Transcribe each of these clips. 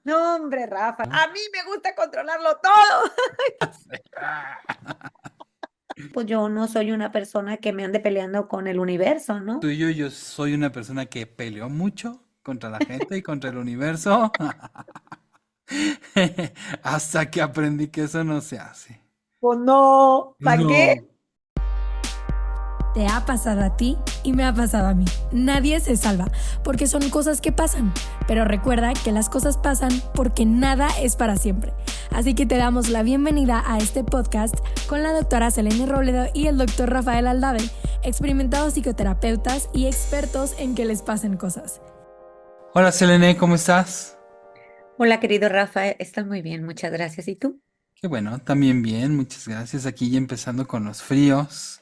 No, hombre, Rafa, a mí me gusta controlarlo todo. Pues yo no soy una persona que me ande peleando con el universo, ¿no? Tuyo, yo soy una persona que peleó mucho contra la gente y contra el universo hasta que aprendí que eso no se hace. Pues no, ¿para qué? No. Te ha pasado a ti y me ha pasado a mí. Nadie se salva, porque son cosas que pasan. Pero recuerda que las cosas pasan porque nada es para siempre. Así que te damos la bienvenida a este podcast con la doctora Selene Robledo y el doctor Rafael Aldave, experimentados psicoterapeutas y expertos en que les pasen cosas. Hola Selene, ¿cómo estás? Hola, querido Rafa, estás muy bien, muchas gracias. ¿Y tú? Qué bueno, también bien, muchas gracias. Aquí ya empezando con los fríos.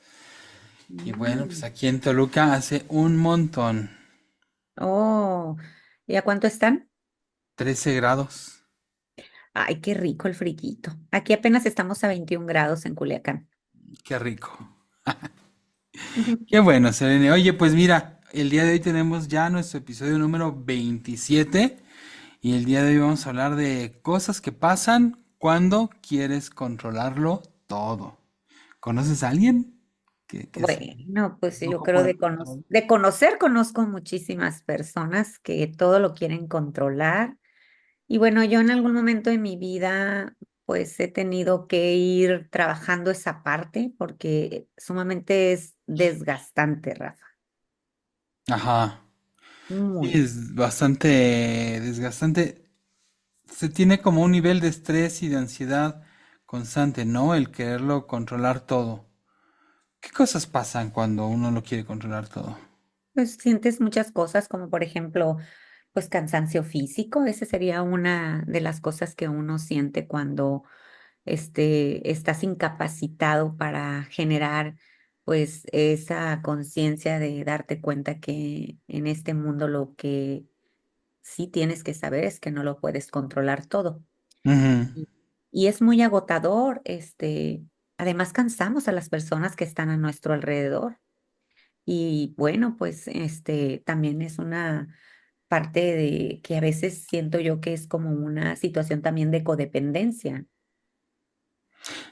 Y bueno, pues Mm. aquí en Toluca hace un montón, Oh, ¿y a cuánto están? 13 grados. Ay, qué rico el friquito. Aquí apenas estamos a 21 grados en Culiacán. Qué rico. Qué bueno, Selene. Oye, pues mira, el día de hoy tenemos ya nuestro episodio número 27 y el día de hoy vamos a hablar de cosas que pasan cuando quieres controlarlo todo. ¿Conoces a alguien que es Bueno, pues yo loco creo por el control? de conocer, conozco muchísimas personas que todo lo quieren controlar. Y bueno, yo en algún momento de mi vida, pues he tenido que ir trabajando esa parte porque sumamente es desgastante, Rafa. Ajá. Sí, Muy. es bastante desgastante. Se tiene como un nivel de estrés y de ansiedad constante, ¿no? El quererlo controlar todo. ¿Qué cosas pasan cuando uno lo quiere controlar todo? Pues sientes muchas cosas, como por ejemplo, pues cansancio físico. Esa sería una de las cosas que uno siente cuando estás incapacitado para generar pues esa conciencia de darte cuenta que en este mundo lo que sí tienes que saber es que no lo puedes controlar todo. Ujú. Y, y es muy agotador, además cansamos a las personas que están a nuestro alrededor. Y bueno, pues también es una parte de que a veces siento yo que es como una situación también de codependencia.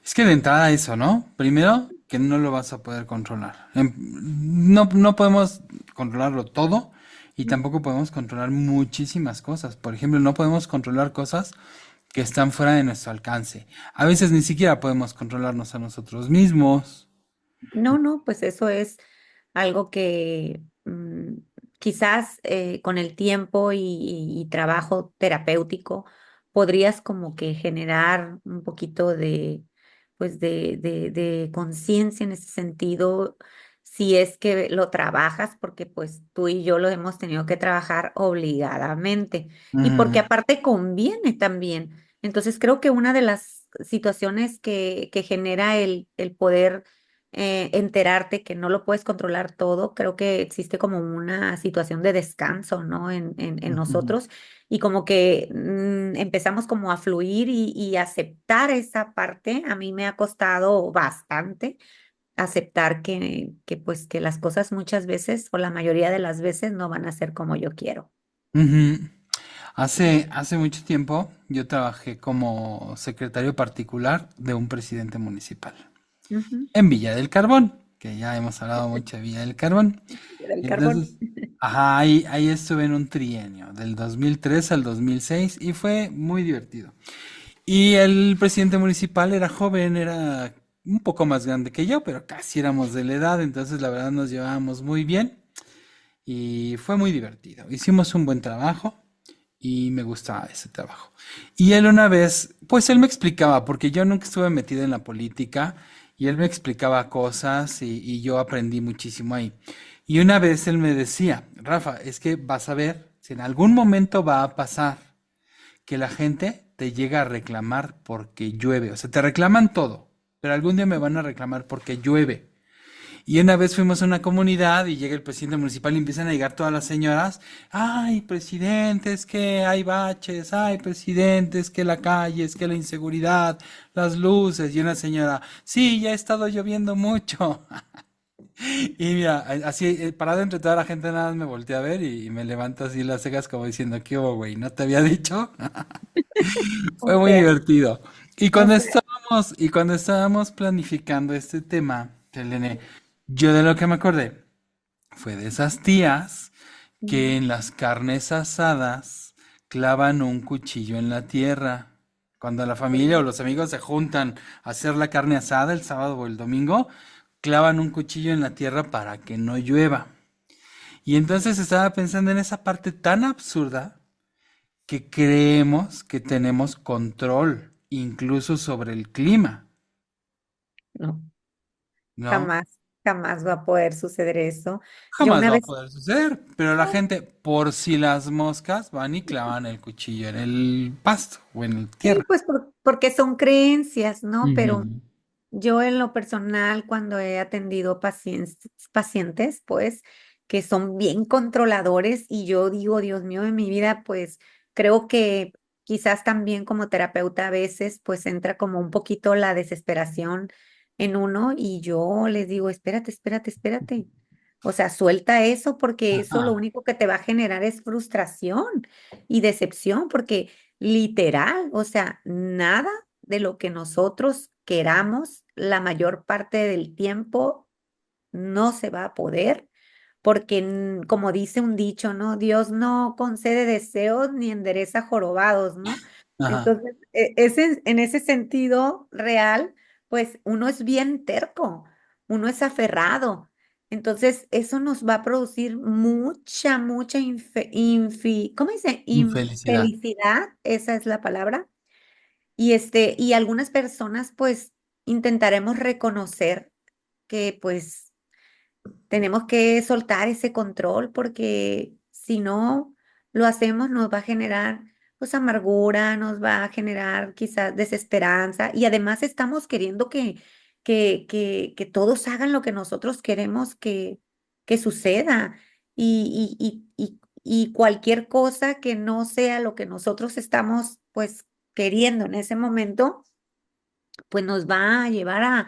Es que de entrada eso, ¿no? Primero, que no lo vas a poder controlar. No podemos controlarlo todo y tampoco podemos controlar muchísimas cosas. Por ejemplo, no podemos controlar cosas que están fuera de nuestro alcance. A veces ni siquiera podemos controlarnos a nosotros mismos. No, no, pues eso es algo que quizás con el tiempo y trabajo terapéutico podrías como que generar un poquito de, pues de conciencia en ese sentido, si es que lo trabajas, porque pues tú y yo lo hemos tenido que trabajar obligadamente y porque Ujú, aparte conviene también. Entonces creo que una de las situaciones que genera el poder enterarte que no lo puedes controlar todo, creo que existe como una situación de descanso, ¿no? En ujú. nosotros y como que empezamos como a fluir y aceptar esa parte. A mí me ha costado bastante aceptar que pues que las cosas muchas veces o la mayoría de las veces no van a ser como yo quiero. Ujú. Hace mucho tiempo yo trabajé como secretario particular de un presidente municipal Ujú. en Villa del Carbón, que ya hemos hablado mucho de Villa del Carbón. Del carbón. Entonces, ajá, ahí estuve en un trienio, del 2003 al 2006, y fue muy divertido. Y el presidente municipal era joven, era un poco más grande que yo, pero casi éramos de la edad, entonces la verdad nos llevábamos muy bien y fue muy divertido. Hicimos un buen trabajo y me gustaba ese trabajo. Y él una vez, pues él me explicaba, porque yo nunca estuve metido en la política, y él me explicaba cosas y yo aprendí muchísimo ahí. Y una vez él me decía, Rafa, es que vas a ver, si en algún momento va a pasar que la gente te llega a reclamar porque llueve, o sea, te reclaman todo, pero algún día me van a reclamar porque llueve. Y una vez fuimos a una comunidad y llega el presidente municipal y empiezan a llegar todas las señoras. Ay, presidente, es que hay baches. Ay, presidente, es que la calle, es que la inseguridad, las luces. Y una señora, sí, ya ha estado lloviendo mucho. Y mira, así, parado entre toda la gente, nada más me volteé a ver y me levanto así las cejas como diciendo, ¿qué hubo, güey? ¿No te había dicho? Fue O muy sea, divertido. o sea, Y cuando estábamos planificando este tema, Selene, yo de lo que me acordé fue de esas tías que mm, en las carnes asadas clavan un cuchillo en la tierra. Cuando la familia o los amigos se juntan a hacer la carne asada el sábado o el domingo, clavan un cuchillo en la tierra para que no llueva. Y entonces estaba pensando en esa parte tan absurda que creemos que tenemos control incluso sobre el clima, no, ¿no? jamás, jamás va a poder suceder eso. Yo Jamás una va a vez, poder suceder, pero la gente, por si las moscas, van y clavan el cuchillo en el pasto o en la sí, tierra. pues porque son creencias, ¿no? Pero Ujú. yo en lo personal, cuando he atendido pacientes, pues, que son bien controladores y yo digo, Dios mío, en mi vida, pues, creo que quizás también como terapeuta a veces, pues, entra como un poquito la desesperación en uno y yo les digo, espérate, espérate, espérate. O sea, suelta eso porque eso lo Ajá. único que te va a generar es frustración y decepción, porque literal, o sea, nada de lo que nosotros queramos la mayor parte del tiempo no se va a poder, porque como dice un dicho, ¿no? Dios no concede deseos ni endereza jorobados, ¿no? Ajá. Entonces, en ese sentido real, pues uno es bien terco, uno es aferrado. Entonces, eso nos va a producir mucha, mucha ¿cómo dice? Infelicidad. Infelicidad, esa es la palabra. Y algunas personas, pues, intentaremos reconocer que, pues, tenemos que soltar ese control porque si no lo hacemos nos va a generar pues amargura, nos va a generar quizás desesperanza y además estamos queriendo que todos hagan lo que nosotros queremos que suceda y cualquier cosa que no sea lo que nosotros estamos pues queriendo en ese momento pues nos va a llevar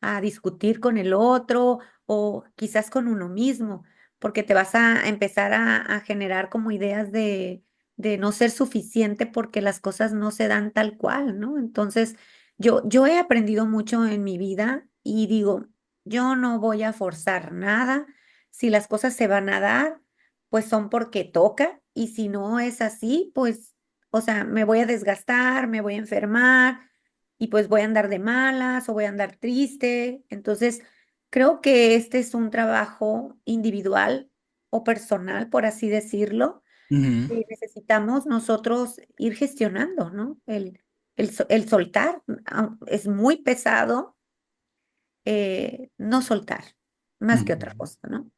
a discutir con el otro o quizás con uno mismo, porque te vas a empezar a generar como ideas de no ser suficiente porque las cosas no se dan tal cual, ¿no? Entonces, yo he aprendido mucho en mi vida y digo, yo no voy a forzar nada. Si las cosas se van a dar, pues son porque toca y si no es así, pues, o sea, me voy a desgastar, me voy a enfermar y pues voy a andar de malas o voy a andar triste. Entonces, creo que este es un trabajo individual o personal, por así decirlo, Ujú. que necesitamos nosotros ir gestionando, ¿no? El soltar. Es muy pesado no soltar, más que otra Ujú. cosa, ¿no?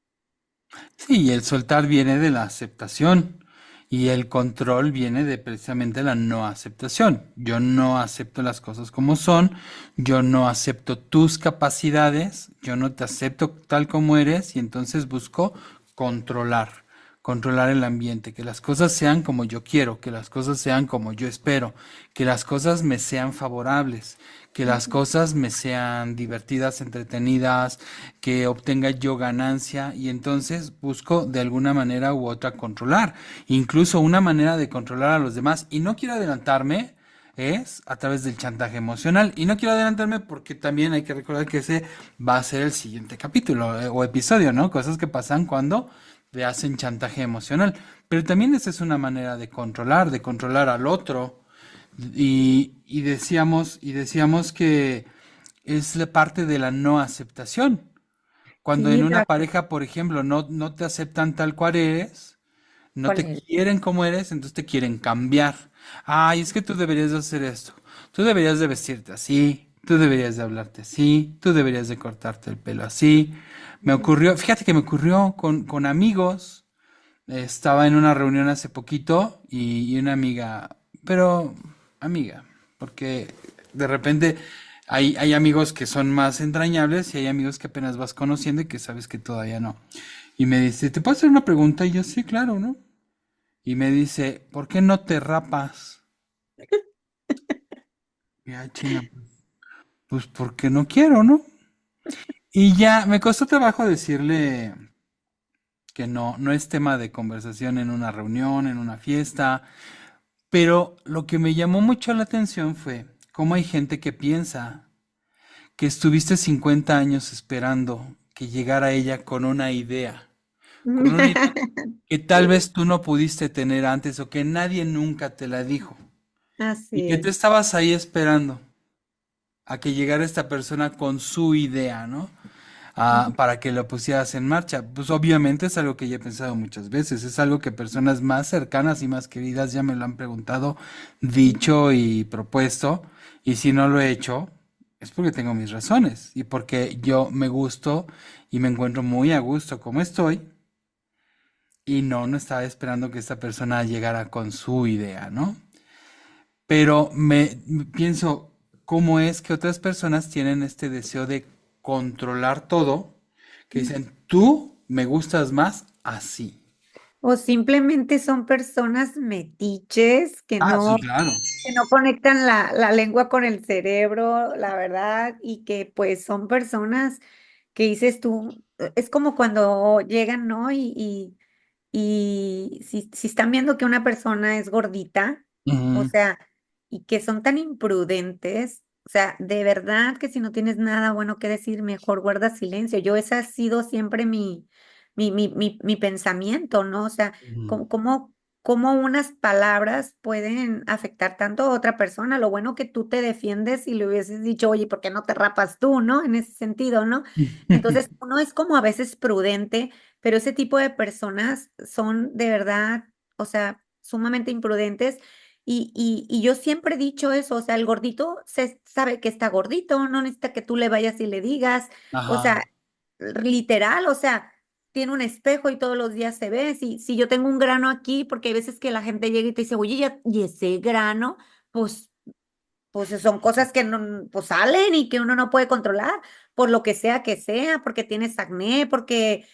Sí, y el soltar viene de la aceptación y el control viene de precisamente la no aceptación. Yo no acepto las cosas como son, yo no acepto tus capacidades, yo no te acepto tal como eres y entonces busco controlar, controlar el ambiente, que las cosas sean como yo quiero, que las cosas sean como yo espero, que las cosas me sean favorables, que las Ujú. cosas me sean divertidas, entretenidas, que obtenga yo ganancia y entonces busco de alguna manera u otra controlar, incluso una manera de controlar a los demás y no quiero adelantarme es a través del chantaje emocional y no quiero adelantarme porque también hay que recordar que ese va a ser el siguiente capítulo o episodio, ¿no? Cosas que pasan cuando te hacen chantaje emocional, pero también esa es una manera de controlar al otro y decíamos que es la parte de la no aceptación. Cuando en Sí, una pareja, por ejemplo, no te aceptan tal cual eres, no ¿cuál te es? quieren como eres, entonces te quieren cambiar. Ay, es que tú deberías de hacer esto. Tú deberías de vestirte así. Tú deberías de hablarte así. Tú deberías de cortarte el pelo así. Me ocurrió, fíjate que me ocurrió con amigos. Estaba en una reunión hace poquito y una amiga, pero amiga, porque de repente hay amigos que son más entrañables y hay amigos que apenas vas conociendo y que sabes que todavía no. Y me dice, ¿te puedo hacer una pregunta? Y yo, sí, claro, ¿no? Y me dice, ¿por qué no te rapas? Y ay, China, pues porque no quiero, ¿no? Y ya me costó trabajo decirle que no es tema de conversación en una reunión, en una fiesta. Pero lo que me llamó mucho la atención fue cómo hay gente que piensa que estuviste 50 años esperando que llegara ella con una idea que tal vez tú no pudiste tener antes o que nadie nunca te la dijo y Así que tú es. estabas ahí esperando a que llegara esta persona con su idea, ¿no? Para que lo pusieras en marcha. Pues obviamente es algo que ya he pensado muchas veces, es algo que personas más cercanas y más queridas ya me lo han preguntado, dicho y propuesto, y si no lo he hecho, es porque tengo mis razones y porque yo me gusto y me encuentro muy a gusto como estoy, y no estaba esperando que esta persona llegara con su idea, ¿no? Pero pienso, ¿cómo es que otras personas tienen este deseo de controlar todo? Que dicen, tú me gustas más así. O simplemente son personas metiches Ah, sí, claro. que no conectan la lengua con el cerebro, la verdad, y que pues son personas que dices tú, es como cuando llegan, ¿no? Y si están viendo que una persona es gordita, o Ujú, sea, y que son tan imprudentes, o sea, de verdad que si no tienes nada bueno que decir, mejor guarda silencio. Yo ese ha sido siempre mi pensamiento, ¿no? O sea, ujú, cómo, cómo, cómo unas palabras pueden afectar tanto a otra persona. Lo bueno que tú te defiendes y le hubieses dicho, oye, ¿por qué no te rapas tú, no? En ese sentido, ¿no? Entonces, uno es como a veces prudente, pero ese tipo de personas son de verdad, o sea, sumamente imprudentes. Y yo siempre he dicho eso, o sea, el gordito se sabe que está gordito, no necesita que tú le vayas y le digas, o ajá. sea, literal, o sea, tiene un espejo y todos los días se ve. Si yo tengo un grano aquí, porque hay veces que la gente llega y te dice, oye, y ese grano, pues pues son cosas que no, pues salen y que uno no puede controlar, por lo que sea, porque tienes acné, porque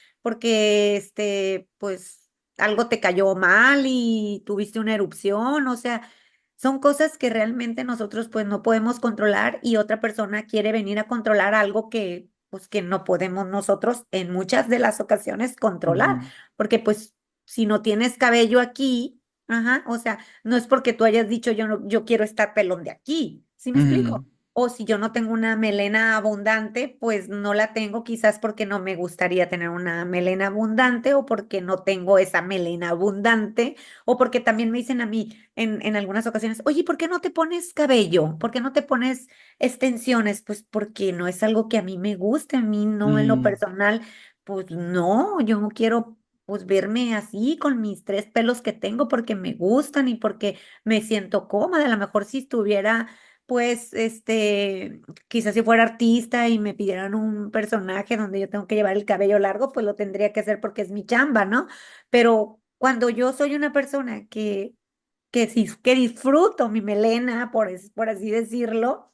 pues algo te cayó mal y tuviste una erupción, o sea, son cosas que realmente nosotros pues no podemos controlar y otra persona quiere venir a controlar algo que pues que no podemos nosotros en muchas de las ocasiones controlar, Ujú, porque pues si no tienes cabello aquí, ajá, o sea, no es porque tú hayas dicho yo no, yo quiero estar pelón de aquí, ¿sí me ujú, explico? O si yo no tengo una melena abundante, pues no la tengo quizás porque no me gustaría tener una melena abundante o porque no tengo esa melena abundante o porque también me dicen a mí en algunas ocasiones, oye, ¿por qué no te pones cabello? ¿Por qué no te pones extensiones? Pues porque no es algo que a mí me guste, a mí no en lo ujú, personal, pues no, yo no quiero pues verme así con mis tres pelos que tengo porque me gustan y porque me siento cómoda. A lo mejor si estuviera, pues, quizás si fuera artista y me pidieran un personaje donde yo tengo que llevar el cabello largo, pues lo tendría que hacer porque es mi chamba, ¿no? Pero cuando yo soy una persona que sí, que disfruto mi melena, por así decirlo,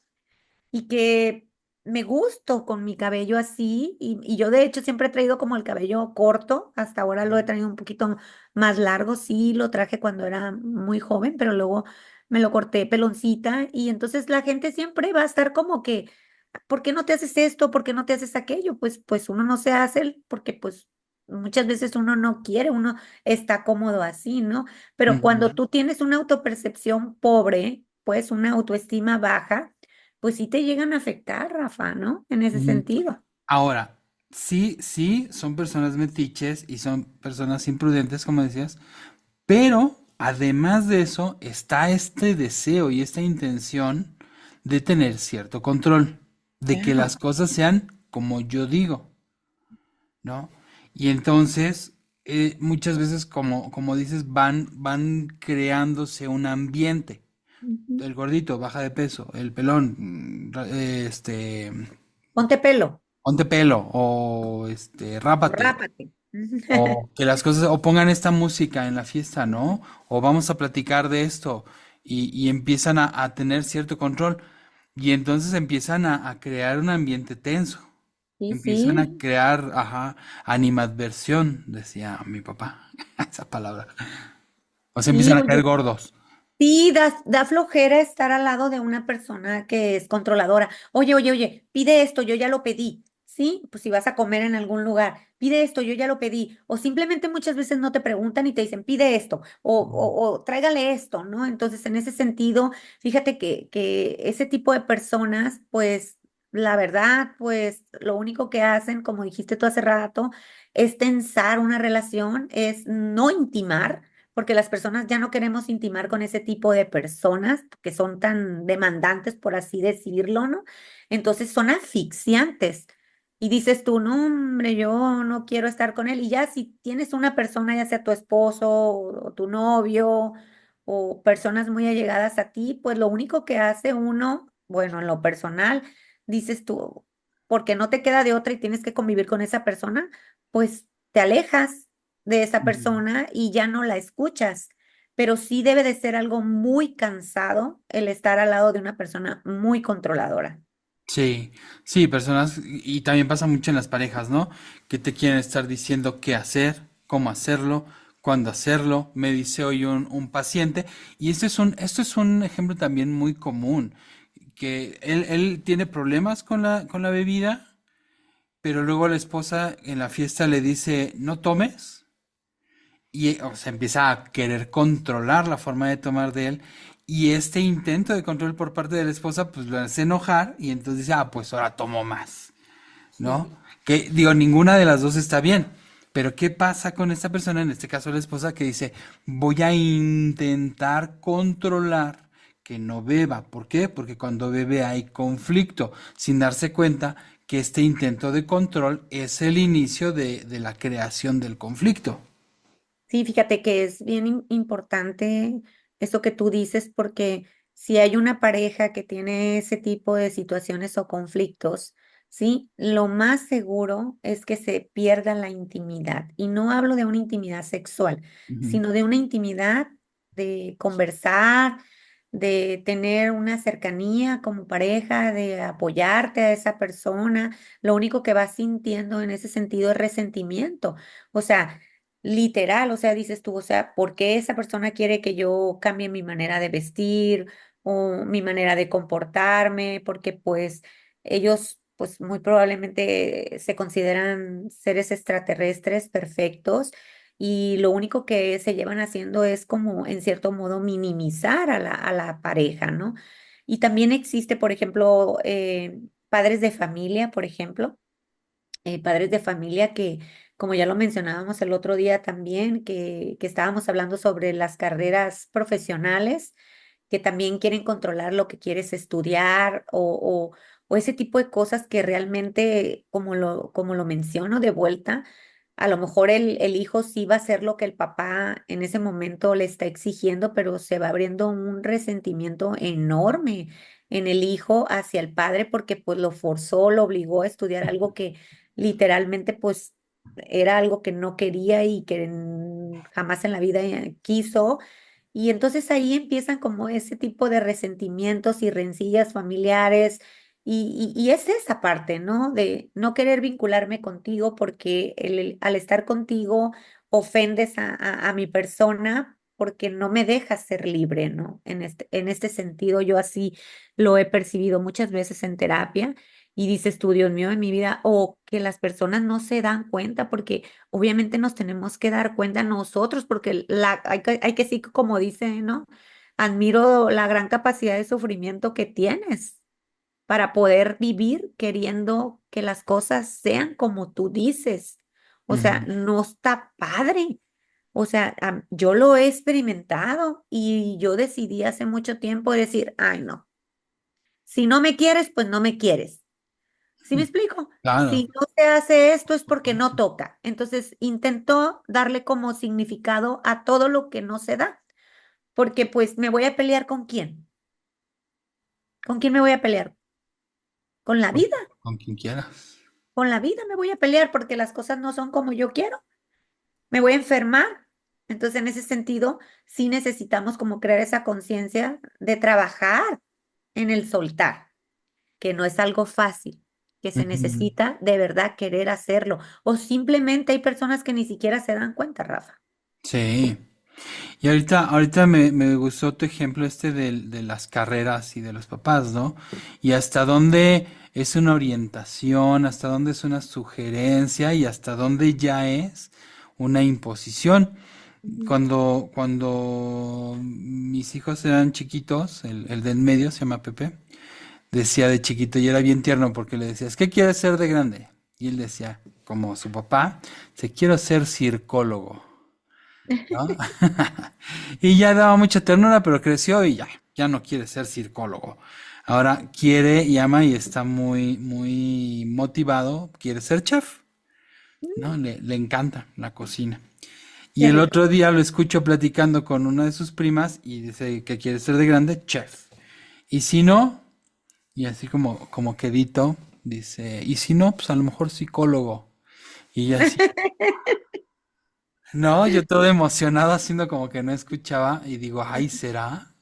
y que me gusto con mi cabello así y yo de hecho siempre he traído como el cabello corto, hasta ahora lo he traído un poquito más largo, sí, lo traje cuando era muy joven, pero luego me lo corté peloncita y entonces la gente siempre va a estar como que, ¿por qué no te haces esto? ¿Por qué no te haces aquello? Pues uno no se hace porque pues muchas veces uno no quiere, uno está cómodo así, ¿no? Pero cuando ujú, tú tienes una autopercepción pobre, pues una autoestima baja, pues sí te llegan a afectar, Rafa, ¿no? En ese ujú. sentido. Ahora, sí, sí, son personas metiches y son personas imprudentes, como decías, pero además de eso está este deseo y esta intención de tener cierto control, de que Claro. las cosas sean como yo digo, ¿no? Y entonces, muchas veces, como dices, van creándose un ambiente. Ujú. El gordito baja de peso, el pelón, Ponte pelo, ponte pelo, rápate, rápate. o que las cosas, o pongan esta música en la fiesta, ¿no? O vamos a platicar de esto, y empiezan a tener cierto control, y entonces empiezan a crear un ambiente tenso, Sí, empiezan a sí. crear, ajá, animadversión, decía mi papá, esa palabra. O sea, Sí, empiezan a caer oye, gordos. sí, da flojera estar al lado de una persona que es controladora. Oye, pide esto, yo ya lo pedí. ¿sí? Pues si vas a comer en algún lugar, pide esto, yo ya lo pedí, o simplemente muchas veces no te preguntan y te dicen, pide esto, o tráigale esto, ¿no? Entonces, en ese sentido, fíjate que ese tipo de personas, pues, la verdad, pues, lo único que hacen, como dijiste tú hace rato, es tensar una relación, es no intimar. Porque las personas ya no queremos intimar con ese tipo de personas que son tan demandantes, por así decirlo, ¿no? Entonces son asfixiantes. Y dices tú, no, hombre, yo no quiero estar con él. Y ya si tienes una persona, ya sea tu esposo o tu novio o personas muy allegadas a ti, pues lo único que hace uno, bueno, en lo personal, dices tú, porque no te queda de otra y tienes que convivir con esa persona, pues te alejas de esa Ujú. persona y ya no la escuchas. Pero sí debe de ser algo muy cansado el estar al lado de una persona muy controladora. Sí, sí, personas, y también pasa mucho en las parejas, ¿no? Que te quieren estar diciendo qué hacer, cómo hacerlo, cuándo hacerlo. Me dice hoy un paciente, y esto es un ejemplo también muy común, que él tiene problemas con la bebida, pero luego la esposa en la fiesta le dice, no tomes, y o sea, empieza a querer controlar la forma de tomar de él. Y este intento de control por parte de la esposa, pues lo hace enojar y entonces dice, ah, pues ahora tomo más, ¿no? Sí. Que digo, ninguna de las dos está bien. Pero ¿qué pasa con esta persona, en este caso la esposa, que dice, voy a intentar controlar que no beba? ¿Por qué? Porque cuando bebe hay conflicto, sin darse cuenta que este intento de control es el inicio de la creación del conflicto. Sí, fíjate que es bien importante eso que tú dices, porque si hay una pareja que tiene ese tipo de situaciones o conflictos, sí, lo más seguro es que se pierda la intimidad. Y no hablo de una intimidad sexual, Ujú. sino de una intimidad de conversar, de tener una cercanía como pareja, de apoyarte a esa persona. Lo único que vas sintiendo en ese sentido es resentimiento. O sea, literal, o sea, dices tú, o sea, ¿por qué esa persona quiere que yo cambie mi manera de vestir o mi manera de comportarme? Porque pues ellos, pues muy probablemente se consideran seres extraterrestres perfectos y lo único que se llevan haciendo es como, en cierto modo, minimizar a la pareja, ¿no? Y también existe, por ejemplo, padres de familia, por ejemplo padres de familia que, como ya lo mencionábamos el otro día también, que estábamos hablando sobre las carreras profesionales, que también quieren controlar lo que quieres estudiar o ese tipo de cosas que realmente, como lo menciono de vuelta, a lo mejor el hijo sí va a hacer lo que el papá en ese momento le está exigiendo, pero se va abriendo un resentimiento enorme en el hijo hacia el padre porque pues lo forzó, lo obligó a estudiar algo que literalmente pues era algo que no quería y que jamás en la vida quiso. Y entonces ahí empiezan como ese tipo de resentimientos y rencillas familiares. Y es esa parte, ¿no? De no querer vincularme contigo porque al estar contigo ofendes a mi persona porque no me dejas ser libre, ¿no? En este sentido, yo así lo he percibido muchas veces en terapia y dices tú, Dios mío, en mi vida, o que las personas no se dan cuenta, porque obviamente nos tenemos que dar cuenta nosotros, porque hay que sí, como dice, ¿no? Admiro la gran capacidad de sufrimiento que tienes para poder vivir queriendo que las cosas sean como tú dices. O sea, Ujú. no está padre. O sea, yo lo he experimentado y yo decidí hace mucho tiempo decir, ay, no, si no me quieres, pues no me quieres. ¿Sí me explico? Claro. Si no se hace esto es porque no toca. Entonces intento darle como significado a todo lo que no se da, porque pues me voy a pelear con quién. ¿Con quién me voy a pelear? Con la Con, vida. con quien quieras. Con la vida me voy a pelear porque las cosas no son como yo quiero. Me voy a enfermar. Entonces, en ese sentido, sí necesitamos como crear esa conciencia de trabajar en el soltar, que no es algo fácil, que se Ujú. necesita de verdad querer hacerlo. O simplemente hay personas que ni siquiera se dan cuenta, Rafa. Sí. Y ahorita me gustó tu ejemplo este de las carreras y de los papás, ¿no? Y hasta dónde es una orientación, hasta dónde es una sugerencia y hasta dónde ya es una imposición. Ujú. Cuando mis hijos eran chiquitos, el de en medio se llama Pepe, decía de chiquito y era bien tierno porque le decías, ¿qué quieres ser de grande? Y él decía, como su papá, se quiero ser circólogo, ¿no? Y ya daba mucha ternura, pero creció y ya no quiere ser circólogo. Ahora quiere y ama y está muy, muy motivado, quiere ser chef, ¿no? Le encanta la cocina. Y Qué el rico. otro día lo escucho platicando con una de sus primas y dice que quiere ser de grande chef. Y si no, y así como quedito, dice, y si no, pues a lo mejor psicólogo. Y yo así, no, yo todo emocionado haciendo como que no escuchaba y digo, ay, ¿será?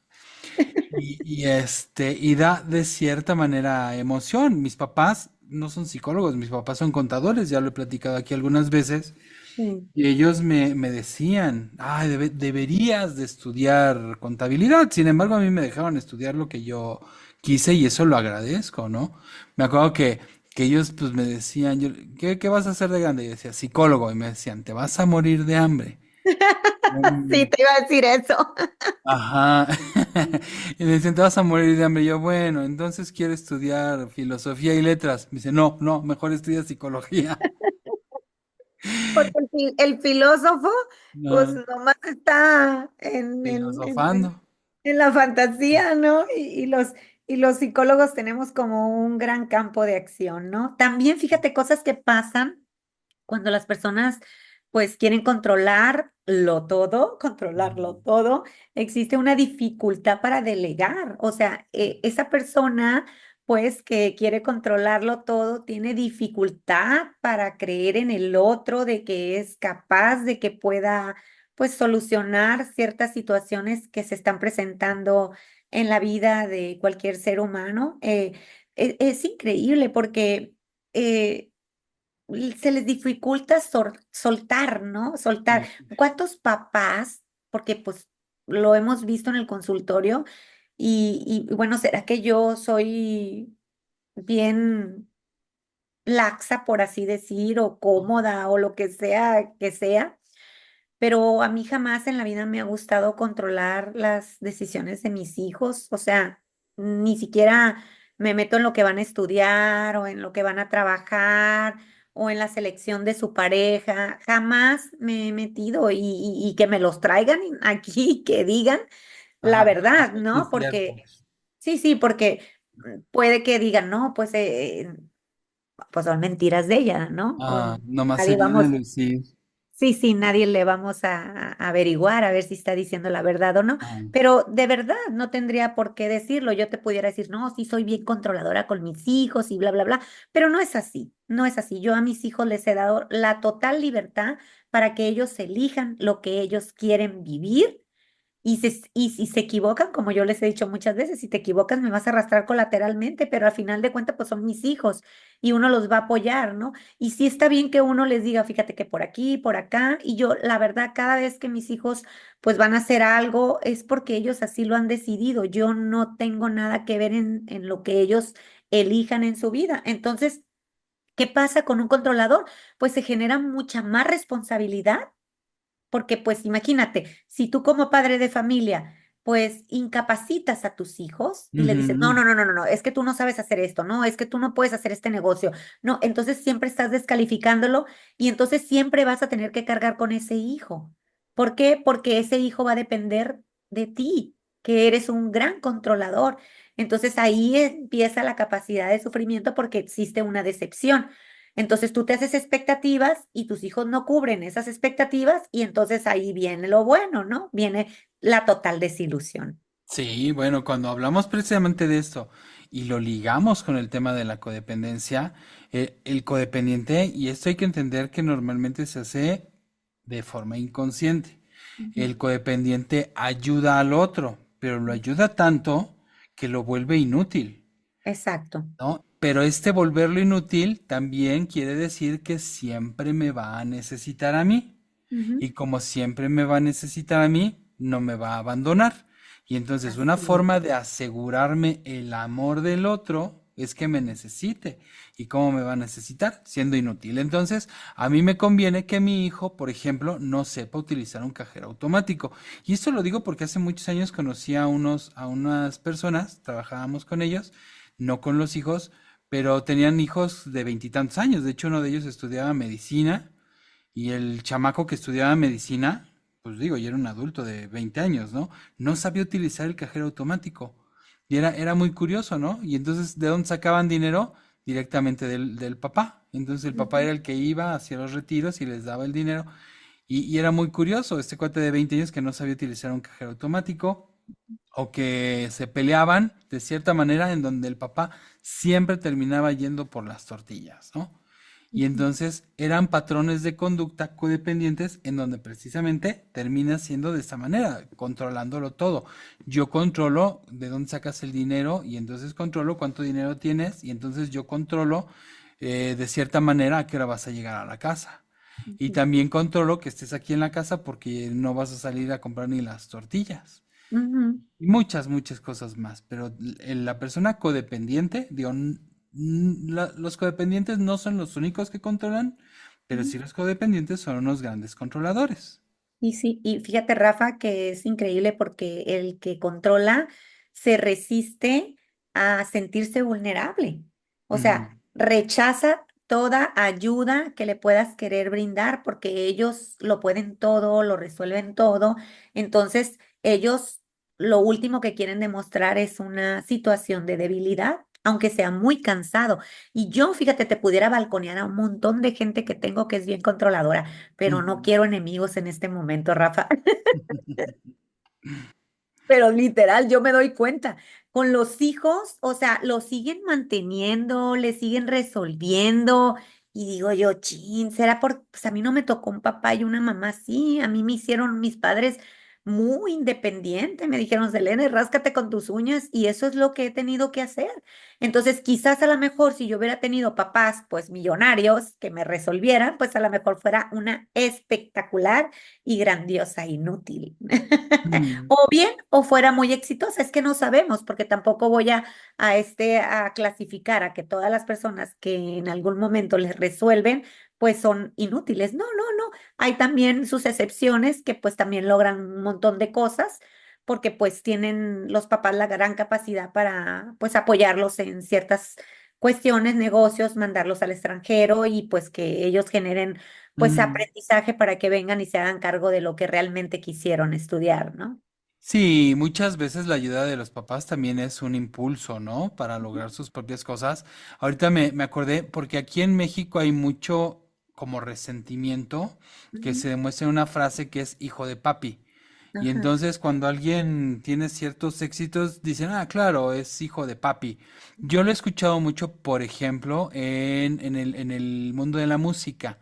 Y da de cierta manera emoción. Mis papás no son psicólogos, mis papás son contadores, ya lo he platicado aquí algunas veces. Sí. Y ellos me decían, ay, deberías de estudiar contabilidad. Sin embargo, a mí me dejaron estudiar lo que yo quise y eso lo agradezco, ¿no? Me acuerdo que ellos pues me decían, ¿qué vas a hacer de grande? Y yo decía, psicólogo. Y me decían, te vas a morir de hambre. Sí, Mm, te iba a decir eso. Ajá. Y me decían, te vas a morir de hambre. Y yo, bueno, entonces quiero estudiar filosofía y letras. Me dice, no, no, mejor estudia psicología. Porque el filósofo, pues No, nomás está filosofando. en la fantasía, ¿no? Y los psicólogos tenemos como un gran campo de acción, ¿no? También fíjate cosas que pasan cuando las personas pues quieren controlarlo todo, existe una dificultad para delegar. O sea, esa persona pues que quiere controlarlo todo tiene dificultad para creer en el otro, de que es capaz de que pueda pues solucionar ciertas situaciones que se están presentando en la vida de cualquier ser humano. Es increíble porque eh, se les dificulta soltar, ¿no? Soltar. ¿Cuántos papás, porque pues lo hemos visto en el consultorio, y bueno, será que yo soy bien laxa, por así decir, o cómoda, o lo que sea, pero a mí jamás en la vida me ha gustado controlar las decisiones de mis hijos, o sea, ni siquiera me meto en lo que van a estudiar o en lo que van a trabajar o en la selección de su pareja, jamás me he metido y que me los traigan aquí, que digan la Ajá, verdad, sí ¿no? es cierto. Porque, sí, sí, porque puede que digan, no, pues son mentiras de ella, ¿no? O Ah, nomás se nadie viene a vamos. lucir. Sí, sí, nadie le vamos a averiguar a ver si está diciendo la verdad o no, Ah, pero de verdad no tendría por qué decirlo. Yo te pudiera decir, no, sí soy bien controladora con mis hijos y bla, bla, bla, pero no es así, no es así. Yo a mis hijos les he dado la total libertad para que ellos elijan lo que ellos quieren vivir y si se equivocan, como yo les he dicho muchas veces, si te equivocas me vas a arrastrar colateralmente, pero al final de cuentas pues son mis hijos y uno los va a apoyar, ¿no? Y sí está bien que uno les diga, fíjate que por aquí, por acá, y yo la verdad cada vez que mis hijos pues van a hacer algo es porque ellos así lo han decidido, yo no tengo nada que ver en lo que ellos elijan en su vida. Entonces, ¿qué pasa con un controlador? Pues se genera mucha más responsabilidad porque pues imagínate, si tú como padre de familia, pues incapacitas a tus hijos y le dices, no, ujú. no, no, no, no, no, es que tú no sabes hacer esto, no, es que tú no puedes hacer este negocio, no, entonces siempre estás descalificándolo y entonces siempre vas a tener que cargar con ese hijo. ¿Por qué? Porque ese hijo va a depender de ti, que eres un gran controlador. Entonces ahí empieza la capacidad de sufrimiento porque existe una decepción. Entonces tú te haces expectativas y tus hijos no cubren esas expectativas y entonces ahí viene lo bueno, ¿no? Viene la total desilusión. Sí, bueno, cuando hablamos precisamente de esto y lo ligamos con el tema de la codependencia, el codependiente, y esto hay que entender que normalmente se hace de forma inconsciente. Ujú. El codependiente ayuda al otro, pero lo ayuda tanto que lo vuelve inútil. Exacto. ¿No? Pero este volverlo inútil también quiere decir que siempre me va a necesitar a mí. Ujú. Y como siempre me va a necesitar a mí, no me va a abandonar. Y entonces Así una es. forma de asegurarme el amor del otro es que me necesite. ¿Y cómo me va a necesitar? Siendo inútil. Entonces, a mí me conviene que mi hijo, por ejemplo, no sepa utilizar un cajero automático. Y esto lo digo porque hace muchos años conocí a unas personas, trabajábamos con ellos, no con los hijos, pero tenían hijos de veintitantos años. De hecho, uno de ellos estudiaba medicina y el chamaco que estudiaba medicina, pues digo, ya era un adulto de 20 años, ¿no? No sabía utilizar el cajero automático. Y era muy curioso, ¿no? Y entonces, ¿de dónde sacaban dinero? Directamente del papá. Entonces el papá Ujú, era el que iba hacia los retiros y les daba el dinero. Y era muy curioso, este cuate de 20 años que no sabía utilizar un cajero automático o que se peleaban de cierta manera en donde el papá siempre terminaba yendo por las tortillas, ¿no? Y ujú. entonces eran patrones de conducta codependientes en donde precisamente termina siendo de esta manera, controlándolo todo. Yo controlo de dónde sacas el dinero y entonces controlo cuánto dinero tienes y entonces yo controlo de cierta manera a qué hora vas a llegar a la casa. Y Ujú, también controlo que estés aquí en la casa porque no vas a salir a comprar ni las tortillas. ujú, Y muchas, muchas cosas más. Pero la persona codependiente, digo, los codependientes no son los únicos que controlan, pero ujú. sí los codependientes son unos grandes controladores. Y sí, y fíjate, Rafa, que es increíble porque el que controla se resiste a sentirse vulnerable. O Ujú, sea, rechaza toda ayuda que le puedas querer brindar porque ellos lo pueden todo, lo resuelven todo. Entonces, ellos lo último que quieren demostrar es una situación de debilidad, aunque sea muy cansado. Y yo, fíjate, te pudiera balconear a un montón de gente que tengo que es bien controladora, pero no ujú. quiero enemigos en este momento, Rafa. Pero literal, yo me doy cuenta, con los hijos, o sea, los siguen manteniendo, le siguen resolviendo, y digo yo, chin, será por, pues a mí no me tocó un papá y una mamá así, a mí me hicieron mis padres muy independiente, me dijeron, Selene, ráscate con tus uñas, y eso es lo que he tenido que hacer. Entonces, quizás a lo mejor si yo hubiera tenido papás, pues millonarios, que me resolvieran, pues a lo mejor fuera una espectacular y grandiosa inútil. Mm. O bien, o fuera muy exitosa, es que no sabemos, porque tampoco voy a clasificar a que todas las personas que en algún momento les resuelven, pues son inútiles. No, no, no. Hay también sus excepciones que pues también logran un montón de cosas, porque pues tienen los papás la gran capacidad para pues apoyarlos en ciertas cuestiones, negocios, mandarlos al extranjero y pues que ellos generen pues Mm. aprendizaje para que vengan y se hagan cargo de lo que realmente quisieron estudiar, ¿no? Sí, muchas veces la ayuda de los papás también es un impulso, ¿no? Para Ujú, lograr sus propias cosas. Ahorita me acordé, porque aquí en México hay mucho como resentimiento que ujú, se demuestra en una frase que es hijo de papi. Y ajá, entonces cuando alguien tiene ciertos éxitos, dicen, ah, claro, es hijo de papi. Yo lo he escuchado mucho, por ejemplo, en el mundo de la música.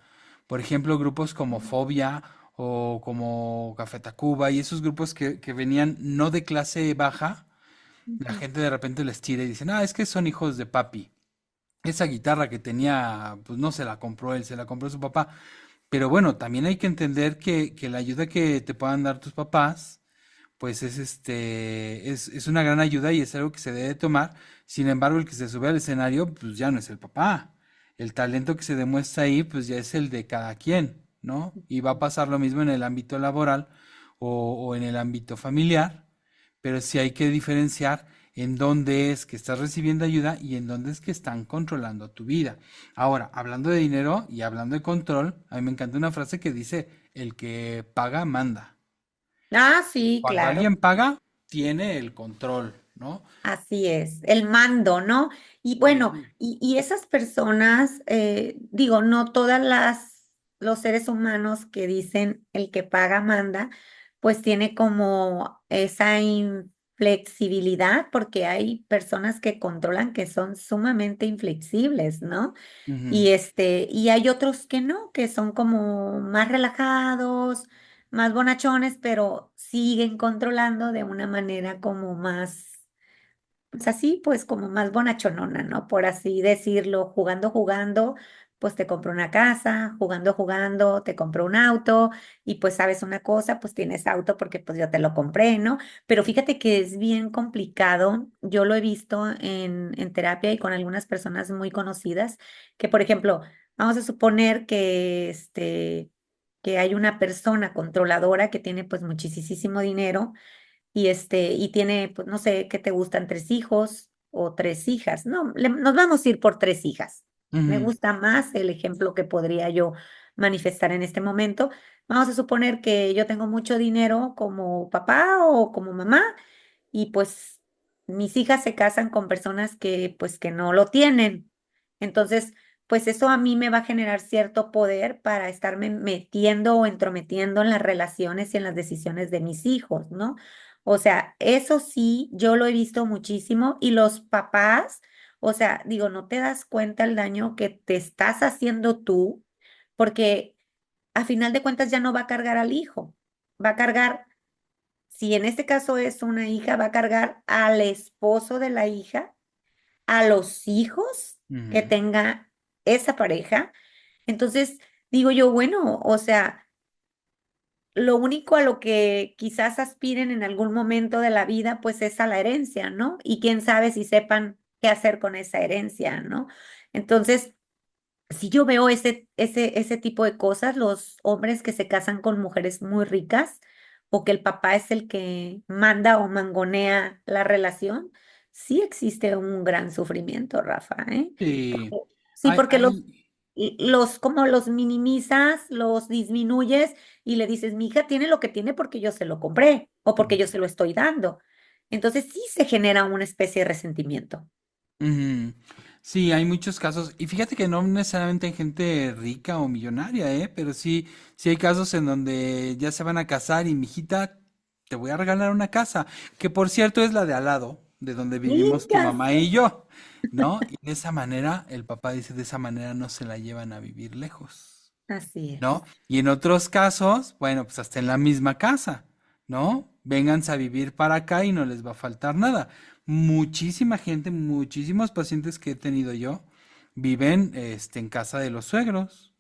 Por ejemplo, grupos como Fobia o como Café Tacuba y esos grupos que venían no de clase baja, la ujú, gente de repente les tira y dicen, ah, es que son hijos de papi. Esa guitarra que tenía, pues no se la compró él, se la compró su papá. Pero bueno, también hay que entender que la ayuda que te puedan dar tus papás, pues es una gran ayuda y es algo que se debe tomar. Sin embargo, el que se sube al escenario, pues ya no es el papá. El talento que se demuestra ahí, pues ya es el de cada quien, ¿no? Y va a pasar lo mismo en el ámbito laboral o en el ámbito familiar, pero sí hay que diferenciar en dónde es que estás recibiendo ayuda y en dónde es que están controlando tu vida. Ahora, hablando de dinero y hablando de control, a mí me encanta una frase que dice, el que paga manda. ah, sí, Cuando claro, alguien paga, tiene el control, ¿no? así es, el mando, ¿no? Y bueno, Sí. y esas personas, digo, no todas los seres humanos que dicen el que paga manda, pues tiene como esa inflexibilidad, porque hay personas que controlan que son sumamente inflexibles, ¿no? Ujú. Y hay otros que no, que son como más relajados, más bonachones, pero siguen controlando de una manera como más, pues así, pues como más bonachonona, ¿no? Por así decirlo, jugando, jugando, pues te compró una casa, jugando, te compró un auto y pues sabes una cosa, pues tienes auto porque pues yo te lo compré, ¿no? Pero fíjate que es bien complicado, yo lo he visto en terapia y con algunas personas muy conocidas, que por ejemplo, vamos a suponer que que hay una persona controladora que tiene pues muchísimo dinero y tiene, pues no sé, ¿qué te gustan? ¿Tres hijos o tres hijas? No, nos vamos a ir por tres hijas. Me Ujú, gusta más el ejemplo que podría yo manifestar en este momento. Vamos a suponer que yo tengo mucho dinero como papá o como mamá y pues mis hijas se casan con personas que pues que no lo tienen. Entonces, pues eso a mí me va a generar cierto poder para estarme metiendo o entrometiendo en las relaciones y en las decisiones de mis hijos, ¿no? O sea, eso sí, yo lo he visto muchísimo y los papás, o sea, digo, no te das cuenta el daño que te estás haciendo tú, porque a final de cuentas ya no va a cargar al hijo, va a cargar, si en este caso es una hija, va a cargar al esposo de la hija, a los hijos que ujú. tenga esa pareja. Entonces, digo yo, bueno, o sea, lo único a lo que quizás aspiren en algún momento de la vida, pues es a la herencia, ¿no? Y quién sabe si sepan qué hacer con esa herencia, ¿no? Entonces, si yo veo ese tipo de cosas, los hombres que se casan con mujeres muy ricas o que el papá es el que manda o mangonea la relación, sí existe un gran sufrimiento, Rafa, ¿eh? Sí, Porque- sí, hay, porque hay, como los minimizas, los disminuyes y le dices, mi hija tiene lo que tiene porque yo se lo compré o porque yo se lo estoy dando. Entonces sí se genera una especie de resentimiento. ujú. Sí, hay muchos casos, y fíjate que no necesariamente hay gente rica o millonaria, pero sí, sí hay casos en donde ya se van a casar y mijita, te voy a regalar una casa, que por cierto es la de al lado, de donde vivimos tu Ya mamá sé. y yo, ¿no? Y de esa manera, el papá dice, de esa manera no se la llevan a vivir lejos. Así ¿No? es. Y en otros casos, bueno, pues hasta en la misma casa, ¿no? Vénganse a vivir para acá y no les va a faltar nada. Muchísima gente, muchísimos pacientes que he tenido yo viven en casa de los suegros.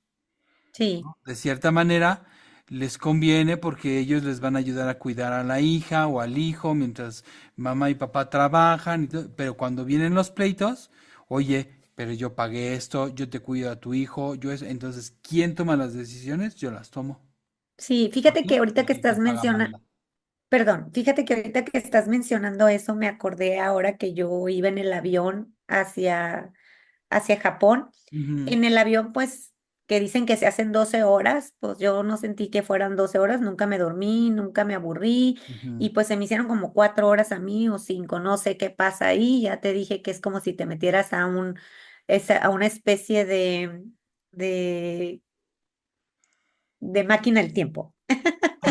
Sí. De cierta manera, les conviene porque ellos les van a ayudar a cuidar a la hija o al hijo mientras mamá y papá trabajan, pero cuando vienen los pleitos, oye, pero yo pagué esto, yo te cuido a tu hijo, entonces, ¿quién toma las decisiones? Yo las tomo. Sí, ¿Por fíjate que qué? ahorita que Porque el que estás paga mencionando, manda. perdón, fíjate que ahorita que estás mencionando eso, me acordé ahora que yo iba en el avión hacia Japón. Ujú, En el avión, pues, que dicen que se hacen 12 horas, pues yo no sentí que fueran 12 horas, nunca me dormí, nunca me aburrí, ujú. y pues se me hicieron como 4 horas a mí o 5, no sé qué pasa ahí, ya te dije que es como si te metieras a una especie de, de máquina del tiempo.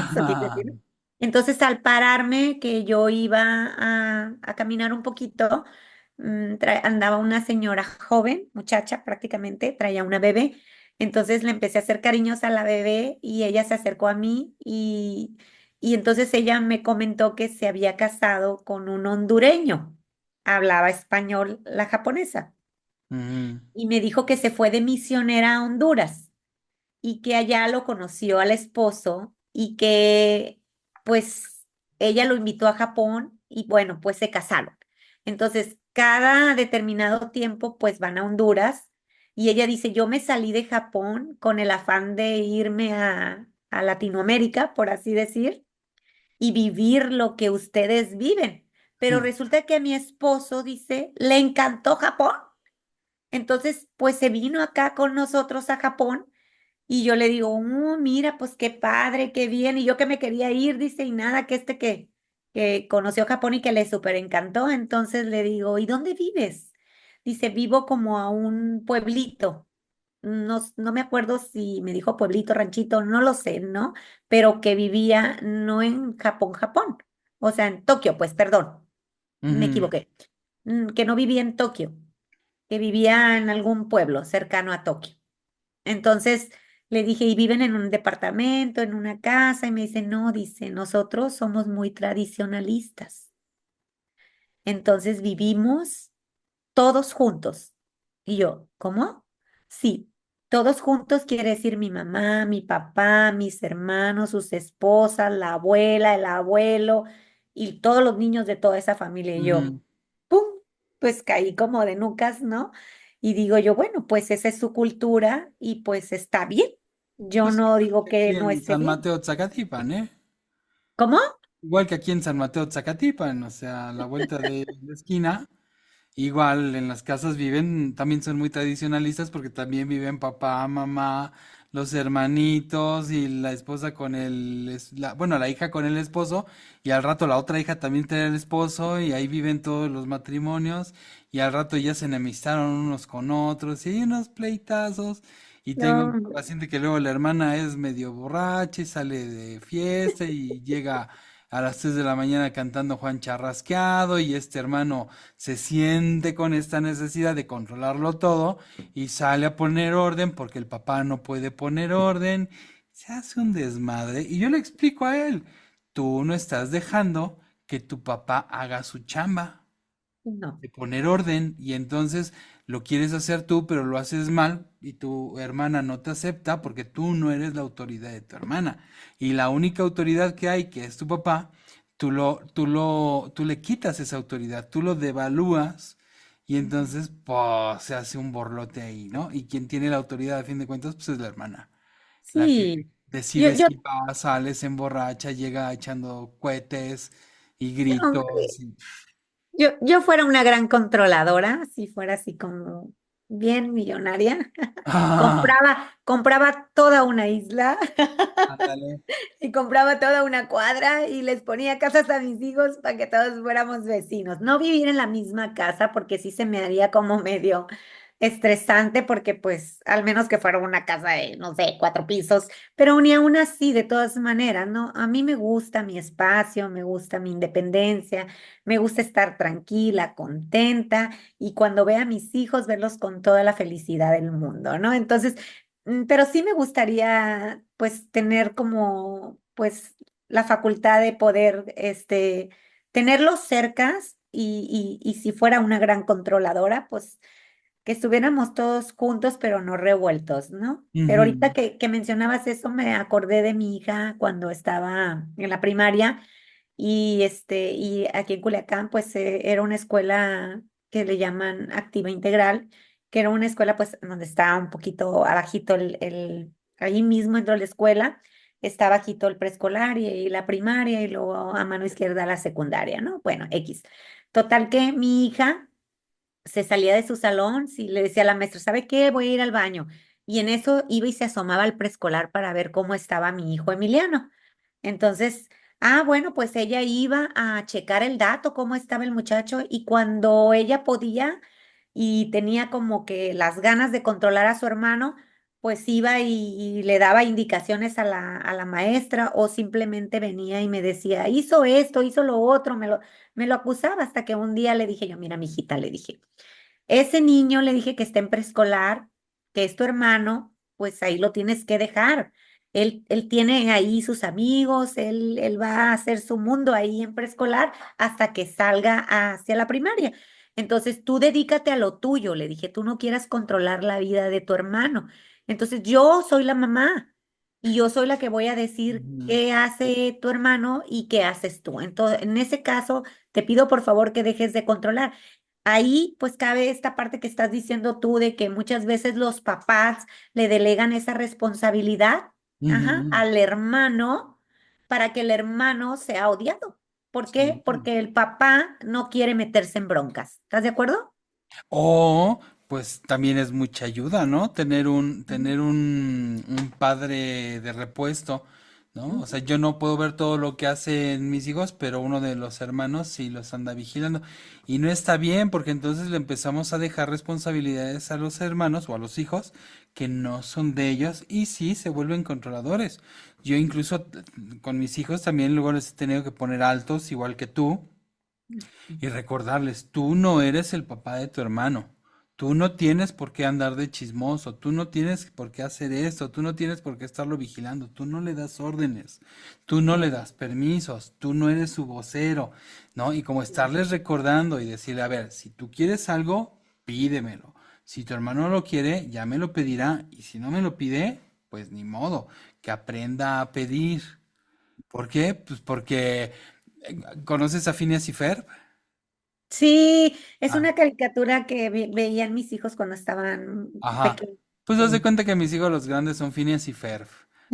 Eso quise Ajá. decir. Entonces, al pararme, que yo iba a caminar un poquito, andaba una señora joven, muchacha prácticamente, traía una bebé. Entonces le empecé a hacer cariños a la bebé y ella se acercó a mí y entonces ella me comentó que se había casado con un hondureño. Hablaba español la japonesa Ujú, y me dijo que se fue de misionera a Honduras y que allá lo conoció al esposo y que pues ella lo invitó a Japón y bueno, pues se casaron. Entonces, cada determinado tiempo pues van a Honduras y ella dice, yo me salí de Japón con el afán de irme a Latinoamérica, por así decir, y vivir lo que ustedes viven. Pero ujú, resulta que a mi esposo, dice, le encantó Japón. Entonces, pues se vino acá con nosotros a Japón y yo le digo, mira, pues qué padre, qué bien. Y yo que me quería ir, dice, y nada, que que conoció Japón y que le súper encantó. Entonces le digo, ¿y dónde vives? Dice, vivo como a un pueblito. No, no me acuerdo si me dijo pueblito, ranchito, no lo sé, ¿no? Pero que vivía no en Japón, Japón. O sea, en Tokio, pues, perdón, me ujú. equivoqué. Que no vivía en Tokio, que vivía en algún pueblo cercano a Tokio. Entonces le dije, ¿y viven en un departamento, en una casa? Y me dice, no, dice, nosotros somos muy tradicionalistas. Entonces vivimos todos juntos. Y yo, ¿cómo? Sí. todos juntos quiere decir mi mamá, mi papá, mis hermanos, sus esposas, la abuela, el abuelo y todos los niños de toda esa familia. Y yo, Ujú. ¡pum! Pues caí como de nucas, ¿no? Y digo yo, bueno, pues esa es su cultura y pues está bien. Yo Pues no igual digo que que aquí no en esté San bien. Mateo Zacatipan, ¿eh? ¿Cómo? Igual que aquí en San Mateo Zacatipan, o sea, a la vuelta de la esquina. Igual en las casas viven, también son muy tradicionalistas porque también viven papá, mamá, los hermanitos y la esposa con bueno, la hija con el esposo y al rato la otra hija también tiene el esposo y ahí viven todos los matrimonios y al rato ya se enemistaron unos con otros y hay unos pleitazos y tengo un No, paciente que luego la hermana es medio borracha y sale de fiesta y llega a las 3 de la mañana cantando Juan Charrasqueado y este hermano se siente con esta necesidad de controlarlo todo y sale a poner orden porque el papá no puede poner orden, se hace un desmadre y yo le explico a él, tú no estás dejando que tu papá haga su chamba no. de poner orden y entonces lo quieres hacer tú, pero lo haces mal y tu hermana no te acepta porque tú no eres la autoridad de tu hermana. Y la única autoridad que hay, que es tu papá, tú le quitas esa autoridad, tú lo devalúas y entonces pues, se hace un borlote ahí, ¿no? Y quien tiene la autoridad a fin de cuentas, pues es la hermana, la que Sí, yo, decide yo, si va, sale, se emborracha, llega echando cohetes y no, gritos. yo fuera una gran controladora, si fuera así como bien millonaria, compraba toda una isla Ándale. y compraba toda una cuadra y les ponía casas a mis hijos para que todos fuéramos vecinos. No vivir en la misma casa porque sí se me haría como medio estresante porque pues al menos que fuera una casa de, no sé, 4 pisos, pero ni aún así, de todas maneras, ¿no? A mí me gusta mi espacio, me gusta mi independencia, me gusta estar tranquila, contenta y cuando vea a mis hijos, verlos con toda la felicidad del mundo, ¿no? Entonces, pero sí me gustaría, pues, tener como, pues, la facultad de poder, tenerlos cercas y si fuera una gran controladora, pues, que estuviéramos todos juntos, pero no revueltos, ¿no? Pero ahorita Ujú, que mencionabas eso, me acordé de mi hija cuando estaba en la primaria y aquí en Culiacán, pues, era una escuela que le llaman Activa Integral que era una escuela pues donde estaba un poquito abajito ahí mismo dentro de la escuela, está abajito el preescolar y la primaria y luego a mano izquierda la secundaria, ¿no? Bueno, X. Total que mi hija se salía de su salón y le decía a la maestra, ¿sabe qué? Voy a ir al baño. Y en eso iba y se asomaba al preescolar para ver cómo estaba mi hijo Emiliano. Entonces, bueno, pues ella iba a checar el dato, cómo estaba el muchacho, y cuando ella podía y tenía como que las ganas de controlar a su hermano, pues iba y le daba indicaciones a la maestra o simplemente venía y me decía, hizo esto, hizo lo otro, me lo acusaba hasta que un día le dije yo, mira, mijita, le dije. Ese niño le dije que está en preescolar, que es tu hermano, pues ahí lo tienes que dejar. Él tiene ahí sus amigos, él va a hacer su mundo ahí en preescolar hasta que salga hacia la primaria. Entonces tú dedícate a lo tuyo, le dije, tú no quieras controlar la vida de tu hermano. Entonces yo soy la mamá y yo soy la que voy a decir ujú, qué hace tu hermano y qué haces tú. Entonces, en ese caso, te pido por favor que dejes de controlar. Ahí pues cabe esta parte que estás diciendo tú de que muchas veces los papás le delegan esa responsabilidad, ajá, ujú, al hermano para que el hermano sea odiado. ¿Por qué? sí. Porque el papá no quiere meterse en broncas. ¿Estás de acuerdo? O, pues también es mucha ayuda, ¿no? Tener un padre de repuesto, ¿no? O sea, Ujú. yo no puedo ver todo lo que hacen mis hijos, pero uno de los hermanos sí los anda vigilando. Y no está bien, porque entonces le empezamos a dejar responsabilidades a los hermanos o a los hijos que no son de ellos y sí se vuelven controladores. Yo incluso con mis hijos también luego les he tenido que poner altos, igual que tú y recordarles, tú no eres el papá de tu hermano. Tú no tienes por qué andar de chismoso, tú no tienes por qué hacer esto, tú no tienes por qué estarlo vigilando, tú no le das órdenes, tú no le das permisos, tú no eres su vocero, ¿no? Y como estarles recordando y decirle, a ver, si tú quieres algo, pídemelo. Si tu hermano lo quiere, ya me lo pedirá. Y si no me lo pide, pues ni modo, que aprenda a pedir. ¿Por qué? Pues porque ¿conoces a Phineas y Ferb? Sí, es Ah, una caricatura que veían mis hijos cuando estaban ajá. pequeños. Pues haz de Sí. cuenta que mis hijos los grandes son Phineas y Ferb,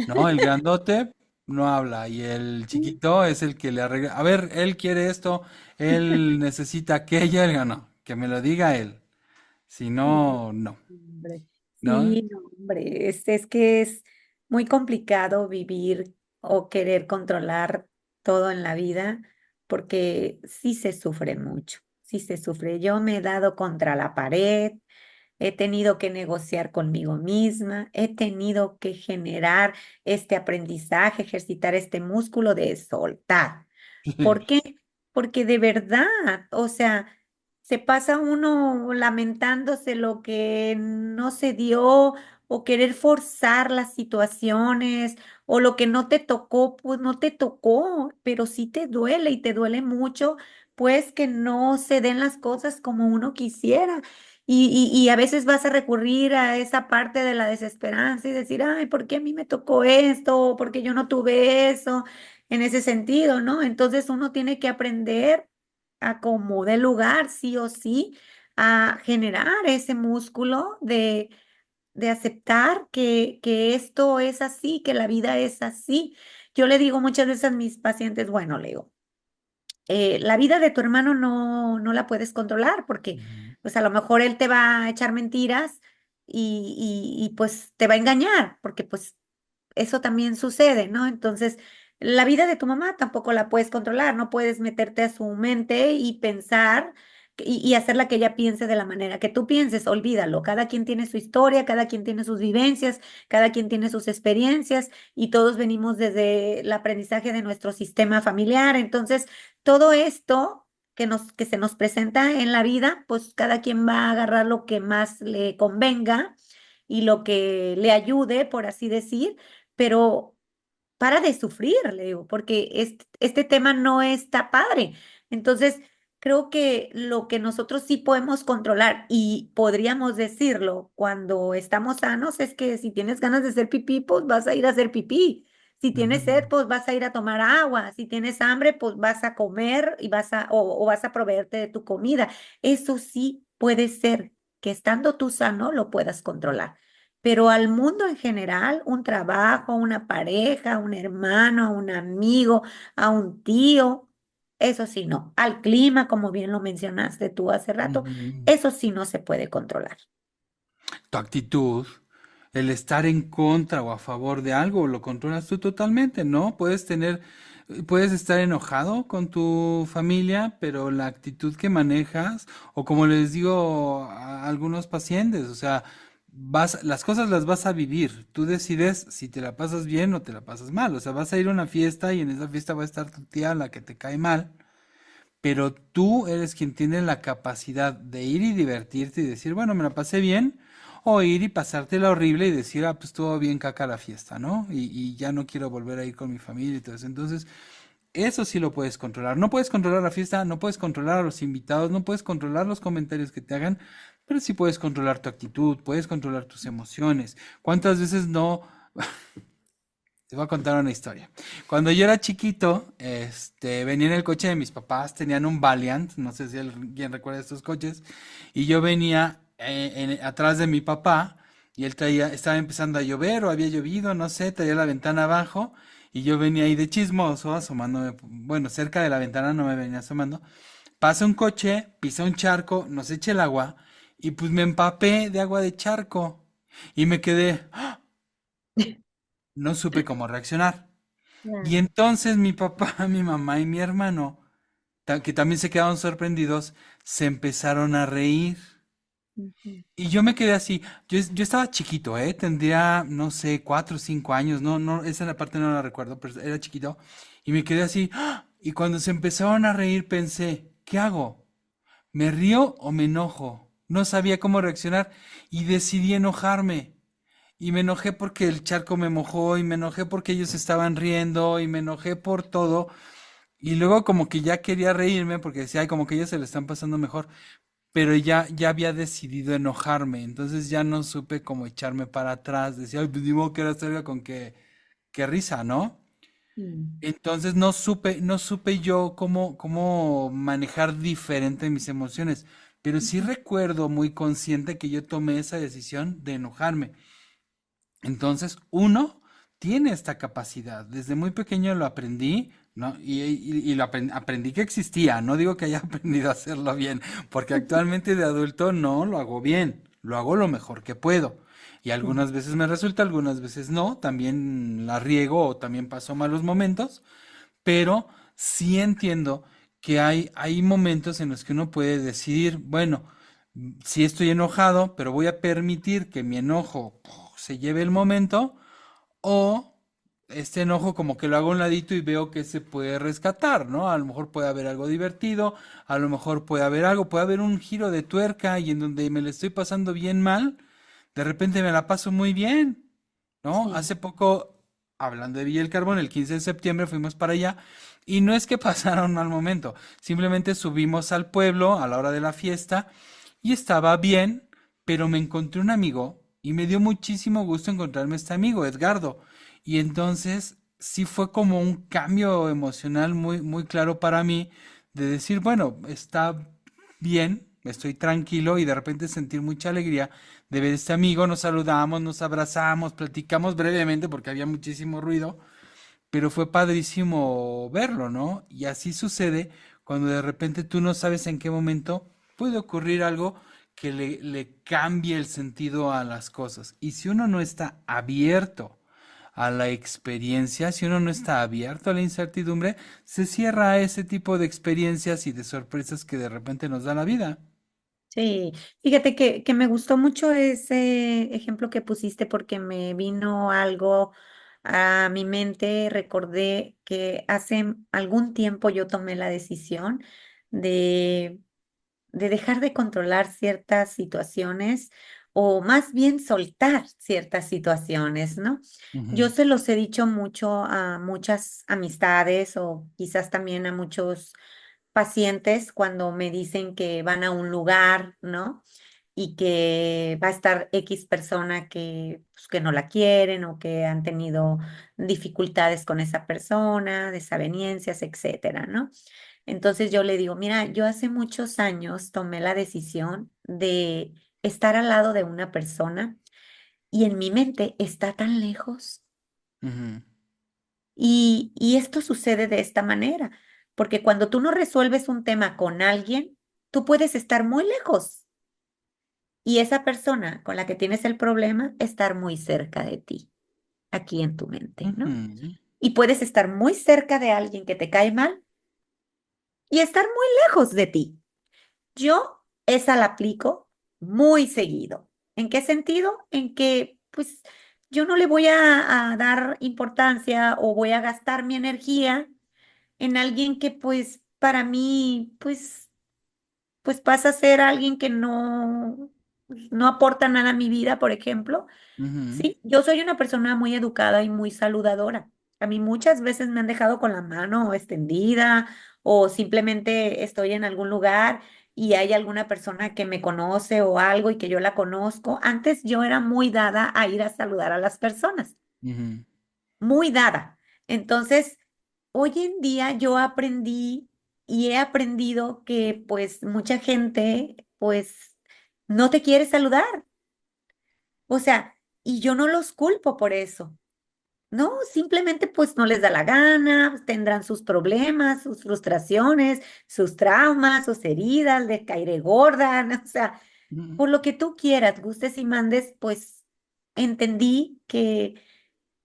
¿no? El grandote no habla y el chiquito es el que le arregla. A ver, él quiere esto, él necesita aquello, él no, que me lo diga él. Si Sí, no, no, hombre. ¿no? Sí, no, hombre, es que es muy complicado vivir o querer controlar todo en la vida porque sí se sufre mucho, sí se sufre. Yo me he dado contra la pared, he tenido que negociar conmigo misma, he tenido que generar este aprendizaje, ejercitar este músculo de soltar. ¿Por qué? Porque de verdad, o sea, se pasa uno lamentándose lo que no se dio o querer forzar las situaciones o lo que no te tocó, pues no te tocó, pero sí te duele y te duele mucho, pues que no se den las cosas como uno quisiera. Y a veces vas a recurrir a esa parte de la desesperanza y decir, ay, ¿por qué a mí me tocó esto? ¿Por qué yo no tuve eso? En ese sentido, ¿no? Entonces uno tiene que aprender a como de lugar, sí o sí, a generar ese músculo de aceptar que esto es así, que la vida es así. Yo le digo muchas veces a mis pacientes, bueno, le digo, la vida de tu hermano no la puedes controlar porque Ujú. pues a lo mejor él te va a echar mentiras pues te va a engañar porque pues eso también sucede, ¿no? Entonces, la vida de tu mamá tampoco la puedes controlar, no puedes meterte a su mente y pensar y hacerla que ella piense de la manera que tú pienses, olvídalo, cada quien tiene su historia, cada quien tiene sus vivencias, cada quien tiene sus experiencias y todos venimos desde el aprendizaje de nuestro sistema familiar, entonces, todo esto que se nos presenta en la vida, pues cada quien va a agarrar lo que más le convenga y lo que le ayude, por así decir, pero para de sufrir, le digo, porque este tema no está padre. Entonces, creo que lo que nosotros sí podemos controlar y podríamos decirlo cuando estamos sanos es que si tienes ganas de hacer pipí, pues vas a ir a hacer pipí. Si tienes sed, Ujú. pues vas a ir a tomar agua. Si tienes hambre, pues vas a comer y o vas a proveerte de tu comida. Eso sí puede ser que estando tú sano lo puedas controlar. Pero al mundo en general, un trabajo, una pareja, un hermano, a un amigo, a un tío, eso sí no. Al clima, como bien lo mencionaste tú hace rato, Ujú. eso sí no se puede controlar. Tu actitud, el estar en contra o a favor de algo, lo controlas tú totalmente, ¿no? Puedes estar enojado con tu familia, pero la actitud que manejas, o como les digo a algunos pacientes, o sea, las cosas las vas a vivir. Tú decides si te la pasas bien o te la pasas mal. O sea, vas a ir a una fiesta y en esa fiesta va a estar tu tía, la que te cae mal, pero tú eres quien tiene la capacidad de ir y divertirte y decir, bueno, me la pasé bien, o ir y pasártela horrible y decir, ah, pues estuvo bien caca la fiesta, ¿no? Y ya no quiero volver a ir con mi familia y todo eso. Entonces, eso sí lo puedes controlar. No puedes controlar la fiesta, no puedes controlar a los invitados, no puedes controlar los comentarios que te hagan, pero sí puedes controlar tu actitud, puedes controlar tus emociones. ¿Cuántas veces no? Te voy a contar una historia. Cuando yo era chiquito, venía en el coche de mis papás, tenían un Valiant, no sé si alguien recuerda estos coches, y yo venía atrás de mi papá, y él estaba empezando a llover o había llovido, no sé, traía la ventana abajo, y yo venía ahí de chismoso, asomándome, bueno, cerca de la ventana no me venía asomando. Pasa un coche, pisa un charco, nos echa el agua, y pues me empapé de agua de charco, y me quedé, ¡ah! No supe cómo reaccionar. Y Claro. entonces mi papá, mi mamá y mi hermano, que también se quedaron sorprendidos, se empezaron a reír. Ujú. Y yo me quedé así. Yo estaba chiquito, ¿eh? Tendría, no sé, 4 o 5 años. No, no, esa la parte no la recuerdo, pero era chiquito. Y me quedé así. ¡Ah! Y cuando se empezaron a reír pensé, ¿qué hago? ¿Me río o me enojo? No sabía cómo reaccionar y decidí enojarme. Y me enojé porque el charco me mojó y me enojé porque ellos estaban riendo y me enojé por todo. Y luego como que ya quería reírme porque decía, ay, como que ellos se le están pasando mejor. pero ya había decidido enojarme, entonces ya no supe cómo echarme para atrás, decía, ay, pues ni modo que era salga con qué risa, ¿no? Mm. Entonces no supe yo cómo manejar diferente mis emociones, pero sí Ujú. recuerdo muy consciente que yo tomé esa decisión de enojarme. Entonces, uno tiene esta capacidad. Desde muy pequeño lo aprendí, ¿no? Y lo aprendí que existía. No digo que haya aprendido a hacerlo bien, porque actualmente de adulto no lo hago bien. Lo hago lo mejor que puedo. Y Sí, algunas veces me resulta, algunas veces no. También la riego o también paso malos momentos. Pero sí entiendo que hay momentos en los que uno puede decidir, bueno, sí estoy enojado, pero voy a permitir que mi enojo se lleve el momento, o este enojo como que lo hago a un ladito y veo que se puede rescatar, ¿no? A lo mejor puede haber algo divertido, a lo mejor puede haber algo, puede haber un giro de tuerca y en donde me lo estoy pasando bien mal, de repente me la paso muy bien, ¿no? sí, Hace poco, hablando de Villa del Carbón, el 15 de septiembre fuimos para allá y no es que pasara un mal momento, simplemente subimos al pueblo a la hora de la fiesta y estaba bien, pero me encontré un amigo y me dio muchísimo gusto encontrarme este amigo, Edgardo. Y entonces sí fue como un cambio emocional muy claro para mí de decir, bueno, está bien, estoy tranquilo y de repente sentir mucha alegría de ver a este amigo, nos saludamos, nos abrazamos, platicamos brevemente porque había muchísimo ruido, pero fue padrísimo verlo, ¿no? Y así sucede cuando de repente tú no sabes en qué momento puede ocurrir algo que le cambie el sentido a las cosas. Y si uno no está abierto a la experiencia, si uno no está abierto a la incertidumbre, se cierra a ese tipo de experiencias y de sorpresas que de repente nos da la vida. sí. Fíjate que me gustó mucho ese ejemplo que pusiste porque me vino algo a mi mente. Recordé que hace algún tiempo yo tomé la decisión de dejar de controlar ciertas situaciones o más bien soltar ciertas situaciones, ¿no? Yo Ujú, se los he dicho mucho a muchas amistades o quizás también a muchos pacientes cuando me dicen que van a un lugar, ¿no? Y que va a estar X persona que, pues, que no la quieren o que han tenido dificultades con esa persona, desavenencias, etcétera, ¿no? Entonces yo le digo, mira, yo hace muchos años tomé la decisión de estar al lado de una persona y en mi mente está tan lejos. ujú, Y esto sucede de esta manera, porque cuando tú no resuelves un tema con alguien, tú puedes estar muy lejos y esa persona con la que tienes el problema estar muy cerca de ti, aquí en tu mente, ¿no? ujú, Y puedes estar muy cerca de alguien que te cae mal y estar muy lejos de ti. Yo esa la aplico muy seguido. ¿En qué sentido? En que, pues, yo no le voy a dar importancia o voy a gastar mi energía en alguien que, pues, para mí, pues pasa a ser alguien que no aporta nada a mi vida, por ejemplo. ujú, Sí, yo soy una persona muy educada y muy saludadora. A mí muchas veces me han dejado con la mano extendida o simplemente estoy en algún lugar y hay alguna persona que me conoce o algo y que yo la conozco. Antes yo era muy dada a ir a saludar a las personas, ujú, muy dada. Entonces, hoy en día yo aprendí y he aprendido que pues mucha gente pues no te quiere saludar. O sea, y yo no los culpo por eso. No, simplemente pues no les da la gana, tendrán sus problemas, sus frustraciones, sus traumas, sus heridas, de caeré gorda, ¿no? O sea, ujú, por lo que tú quieras, gustes y mandes, pues entendí que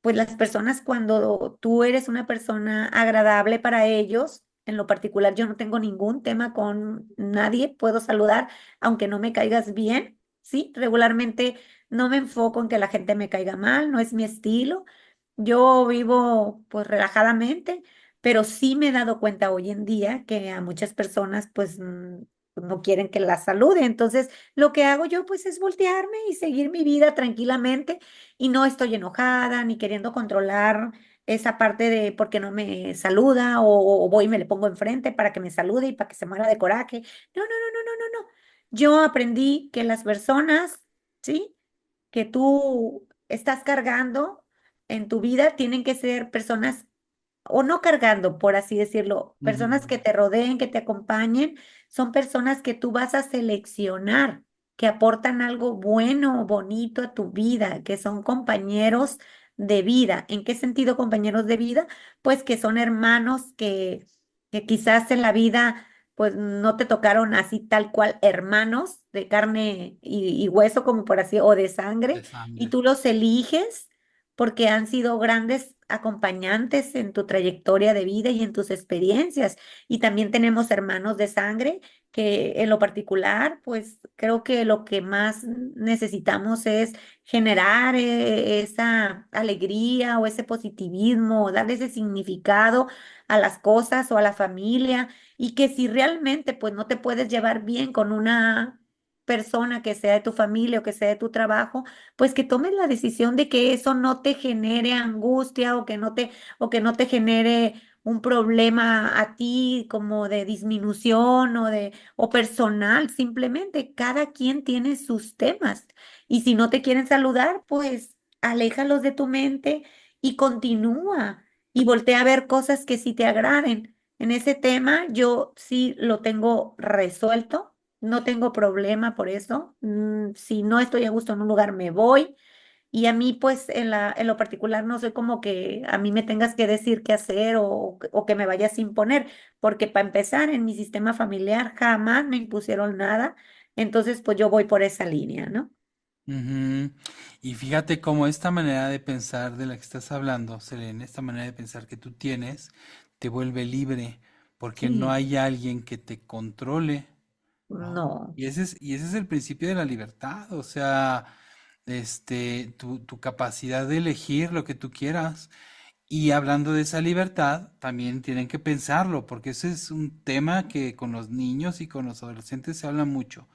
pues las personas cuando tú eres una persona agradable para ellos, en lo particular yo no tengo ningún tema con nadie, puedo saludar aunque no me caigas bien, ¿sí? Regularmente no me enfoco en que la gente me caiga mal, no es mi estilo. Yo vivo pues relajadamente, pero sí me he dado cuenta hoy en día que a muchas personas pues no quieren que las salude. Entonces, lo que hago yo pues es voltearme y seguir mi vida tranquilamente y no estoy enojada ni queriendo controlar esa parte de por qué no me saluda o voy y me le pongo enfrente para que me salude y para que se muera de coraje. No, no, no, no, no, no, no. yo aprendí que las personas, ¿sí? Que tú estás cargando en tu vida tienen que ser personas o no cargando, por así decirlo, personas Ujú. que te rodeen, que te acompañen, son personas que tú vas a seleccionar, que aportan algo bueno o bonito a tu vida, que son compañeros de vida. ¿En qué sentido compañeros de vida? Pues que son hermanos que quizás en la vida pues no te tocaron así tal cual hermanos de carne y hueso como por así, o de sangre, De y sangre. tú los eliges porque han sido grandes acompañantes en tu trayectoria de vida y en tus experiencias. Y también tenemos hermanos de sangre que en lo particular, pues creo que lo que más necesitamos es generar esa alegría o ese positivismo, o darle ese significado a las cosas o a la familia y que si realmente pues no te puedes llevar bien con una persona que sea de tu familia o que sea de tu trabajo, pues que tomes la decisión de que eso no te genere angustia o que no te genere un problema a ti como de disminución o personal, simplemente cada quien tiene sus temas y si no te quieren saludar, pues aléjalos de tu mente y continúa y voltea a ver cosas que sí te agraden. En ese tema yo sí lo tengo resuelto. No tengo problema por eso. Si no estoy a gusto en un lugar, me voy. Y a mí, pues, en lo particular, no soy como que a mí me tengas que decir qué hacer o que me vayas a imponer, porque para empezar, en mi sistema familiar jamás me impusieron nada. Entonces, pues yo voy por esa línea, ¿no? Ujú. Y fíjate cómo esta manera de pensar de la que estás hablando, Selene, esta manera de pensar que tú tienes, te vuelve libre, porque no Sí, hay alguien que te controle, ¿no? no, Y ese es el principio de la libertad, o sea, tu capacidad de elegir lo que tú quieras. Y hablando de esa libertad, también tienen que pensarlo, porque ese es un tema que con los niños y con los adolescentes se habla mucho.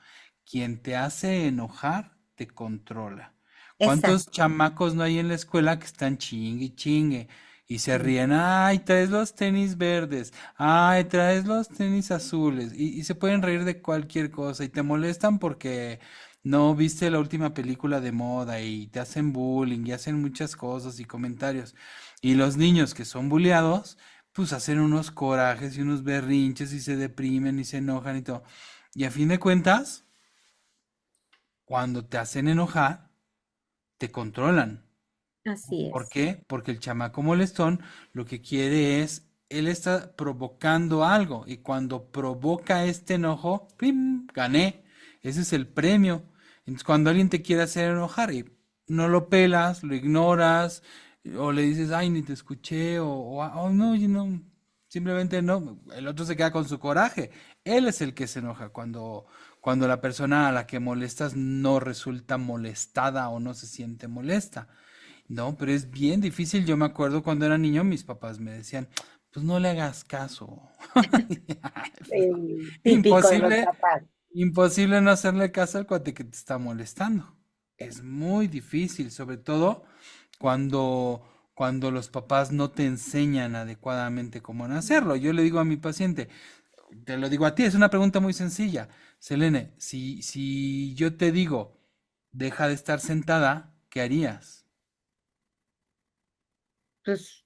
Quien te hace enojar, te controla. ¿Cuántos exacto. chamacos no hay en la escuela que están chingue y chingue y se Sí, ríen? Ay, traes los tenis verdes. Ay, traes los tenis azules. Y se pueden reír de cualquier cosa y te molestan porque no viste la última película de moda y te hacen bullying y hacen muchas cosas y comentarios. Y los niños que son bulleados, pues hacen unos corajes y unos berrinches y se deprimen y se enojan y todo. Y a fin de cuentas, cuando te hacen enojar, te controlan. así ¿Por es. qué? Porque el chamaco molestón lo que quiere es, él está provocando algo y cuando provoca este enojo, ¡pim! Gané. Ese es el premio. Entonces, cuando alguien te quiere hacer enojar y no lo pelas, lo ignoras, o le dices, ay, ni te escuché, "Oh, no, no, simplemente no, el otro se queda con su coraje. Él es el que se enoja cuando la persona a la que molestas no resulta molestada o no se siente molesta. No, pero es bien difícil. Yo me acuerdo cuando era niño, mis papás me decían, pues no le hagas caso. Típico de los Imposible, papás. imposible no hacerle caso al cuate que te está molestando. Es muy difícil, sobre todo cuando, cuando los papás no te enseñan adecuadamente cómo no hacerlo. Yo le digo a mi paciente, te lo digo a ti, es una pregunta muy sencilla. Selene, si yo te digo, deja de estar sentada, ¿qué harías? Pues,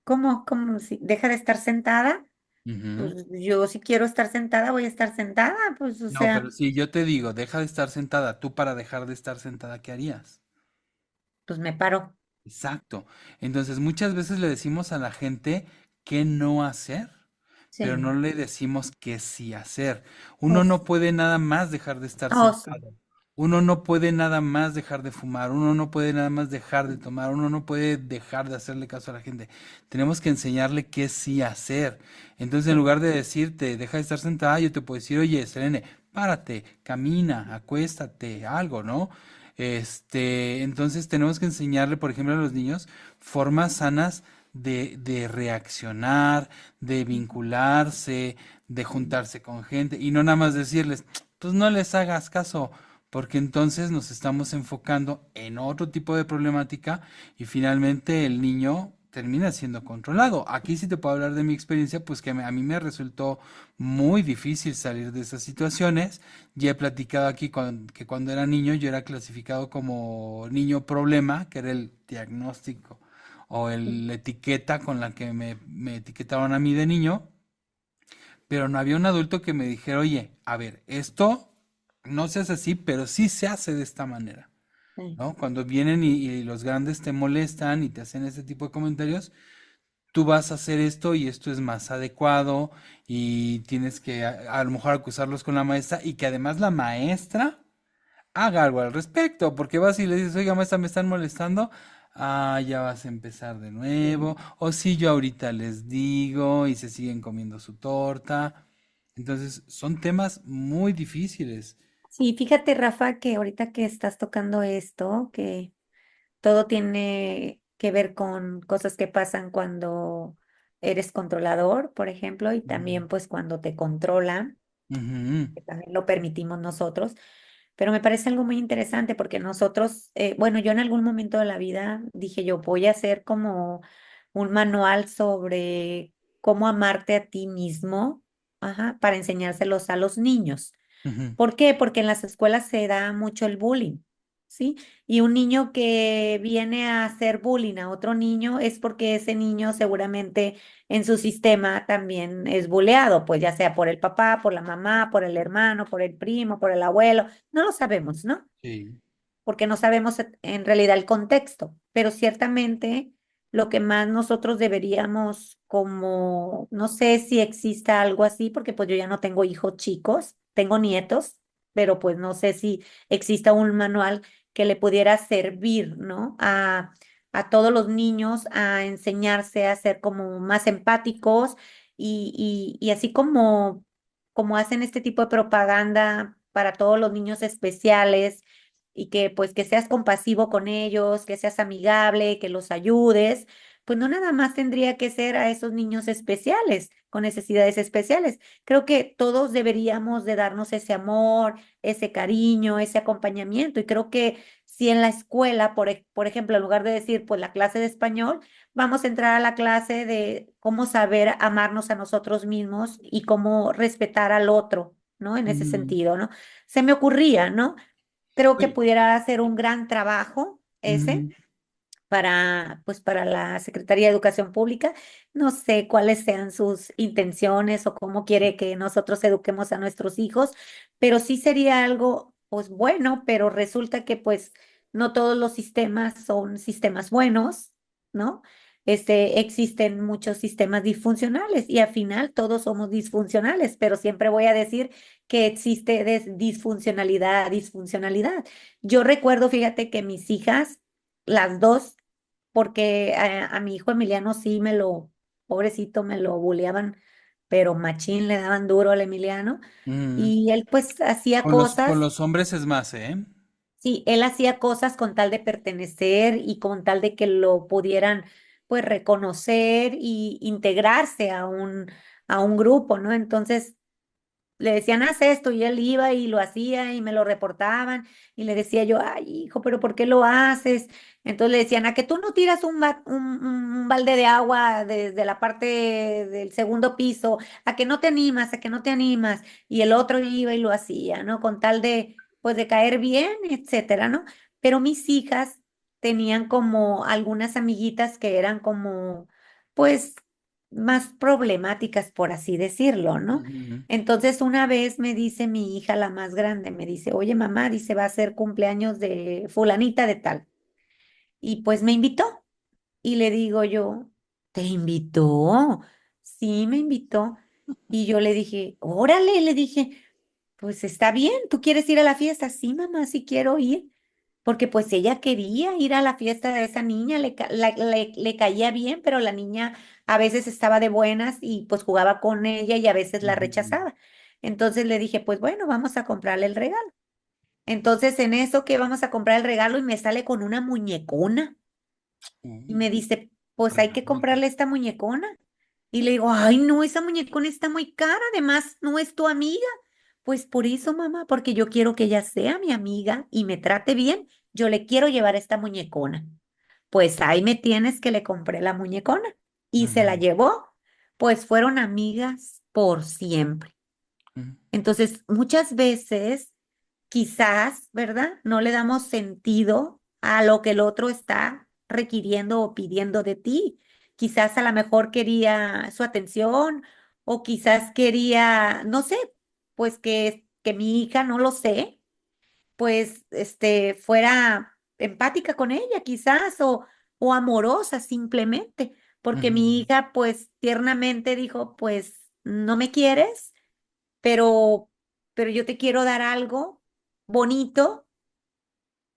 ¿cómo si deja de estar sentada? Ujú. Pues yo si quiero estar sentada, voy a estar sentada, pues o No, sea, pero si yo te digo, deja de estar sentada, tú para dejar de estar sentada, ¿qué harías? pues me paro. Exacto. Entonces, muchas veces le decimos a la gente qué no hacer, pero no Sí, le decimos qué sí hacer. Uno es, no puede nada más dejar de estar oh, sí, sentado. Uno no puede nada más dejar de fumar. Uno no puede nada más dejar de tomar. Uno no puede dejar de hacerle caso a la gente. Tenemos que enseñarle qué sí hacer. Entonces, en sí, lugar de decirte, deja de estar sentada, yo te puedo decir, oye, Selene, párate, camina, acuéstate, algo, ¿no? Entonces tenemos que enseñarle, por ejemplo, a los niños formas sanas de reaccionar, de vincularse, de sí, juntarse con gente y no nada más decirles, pues no les hagas caso, porque entonces nos estamos enfocando en otro tipo de problemática y finalmente el niño termina siendo controlado. Aquí sí te puedo hablar de mi experiencia, pues que a mí me resultó muy difícil salir de esas situaciones. Ya he platicado aquí que cuando era niño yo era clasificado como niño problema, que era el diagnóstico o la etiqueta con la que me etiquetaron a mí de niño, pero no había un adulto que me dijera, oye, a ver, esto no se hace así, pero sí se hace de esta manera. Sí. ¿No? Cuando vienen y los grandes te molestan y te hacen este tipo de comentarios, tú vas a hacer esto y esto es más adecuado y tienes que a lo mejor acusarlos con la maestra y que además la maestra haga algo al respecto, porque vas y le dices, oiga maestra, me están molestando, ah, ya vas a empezar de nuevo, o si yo ahorita les digo y se siguen comiendo su torta. Entonces, son temas muy difíciles. Sí, fíjate, Rafa, que ahorita que estás tocando esto, que todo tiene que ver con cosas que pasan cuando eres controlador, por ejemplo, y Ujú, también pues cuando te controlan, ujú, que también lo permitimos nosotros. Pero me parece algo muy interesante porque nosotros, bueno, yo en algún momento de la vida dije yo voy a hacer como un manual sobre cómo amarte a ti mismo, ajá, para enseñárselos a los niños. ujú, ¿Por qué? Porque en las escuelas se da mucho el bullying, ¿sí? Y un niño que viene a hacer bullying a otro niño es porque ese niño seguramente en su sistema también es buleado, pues ya sea por el papá, por la mamá, por el hermano, por el primo, por el abuelo, no lo sabemos, ¿no? sí. Porque no sabemos en realidad el contexto, pero ciertamente lo que más nosotros deberíamos como, no sé si exista algo así, porque pues yo ya no tengo hijos chicos, tengo nietos, pero pues no sé si exista un manual que le pudiera servir, ¿no? A todos los niños a enseñarse a ser como más empáticos y así como hacen este tipo de propaganda para todos los niños especiales y que pues que seas compasivo con ellos, que seas amigable, que los ayudes, pues no nada más tendría que ser a esos niños especiales, con necesidades especiales. Creo que todos deberíamos de darnos ese amor, ese cariño, ese acompañamiento y creo que si en la escuela, por ejemplo, en lugar de decir pues la clase de español, vamos a entrar a la clase de cómo saber amarnos a nosotros mismos y cómo respetar al otro, ¿no? En ese Ujú. sentido, ¿no? Se me ocurría, ¿no? Creo que Oye, pudiera hacer un gran trabajo ese ujú. para, pues, para la Secretaría de Educación Pública. No sé cuáles sean sus intenciones o cómo quiere que nosotros eduquemos a nuestros hijos, pero sí sería algo, pues, bueno, pero resulta que, pues, no todos los sistemas son sistemas buenos, ¿no? Existen muchos sistemas disfuncionales y al final todos somos disfuncionales, pero siempre voy a decir que existe disfuncionalidad, disfuncionalidad. Yo recuerdo, fíjate que mis hijas, las dos, porque a mi hijo Emiliano sí pobrecito, me lo buleaban, pero machín le daban duro al Emiliano Mm, y él pues hacía con cosas, los hombres es más, ¿eh? sí, él hacía cosas con tal de pertenecer y con tal de que lo pudieran pues reconocer y integrarse a un grupo, ¿no? Entonces le decían, haz esto, y él iba y lo hacía y me lo reportaban y le decía yo, ay, hijo, pero ¿por qué lo haces? Entonces le decían, a que tú no tiras un balde de agua desde la parte del segundo piso, a que no te animas, a que no te animas. Y el otro iba y lo hacía, ¿no? Con tal de, pues, de caer bien, etcétera, ¿no? Pero mis hijas tenían como algunas amiguitas que eran como, pues, más problemáticas, por así decirlo, ¿no? Ujú, Entonces una vez me dice mi hija, la más grande, me dice, oye mamá, dice, va a ser cumpleaños de fulanita de tal. Y pues me invitó. Y le digo yo, ¿te invitó? Sí, me invitó. Y yo le dije, órale, le dije, pues está bien, ¿tú quieres ir a la fiesta? Sí, mamá, sí quiero ir. Porque pues ella quería ir a la fiesta de esa niña, le caía bien, pero la niña a veces estaba de buenas y pues jugaba con ella y a veces la ujú, rechazaba. Entonces le dije, pues bueno, vamos a comprarle el regalo. Entonces en eso que vamos a comprar el regalo y me sale con una muñecona y ujú. me dice, pues hay que Regalota. comprarle esta muñecona. Y le digo, ay, no, esa muñecona está muy cara, además no es tu amiga. Pues por eso, mamá, porque yo quiero que ella sea mi amiga y me trate bien, yo le quiero llevar esta muñecona. Pues ahí me tienes que le compré la muñecona y se la Ujú, llevó. Pues fueron amigas por siempre. ujú, Entonces, muchas veces, quizás, ¿verdad? No le damos sentido a lo que el otro está requiriendo o pidiendo de ti. Quizás a lo mejor quería su atención o quizás quería, no sé, pues que mi hija, no lo sé, pues fuera empática con ella, quizás, o amorosa simplemente, porque mi ujú, hija, pues tiernamente dijo, pues no me quieres, pero, pero yo te quiero dar algo bonito,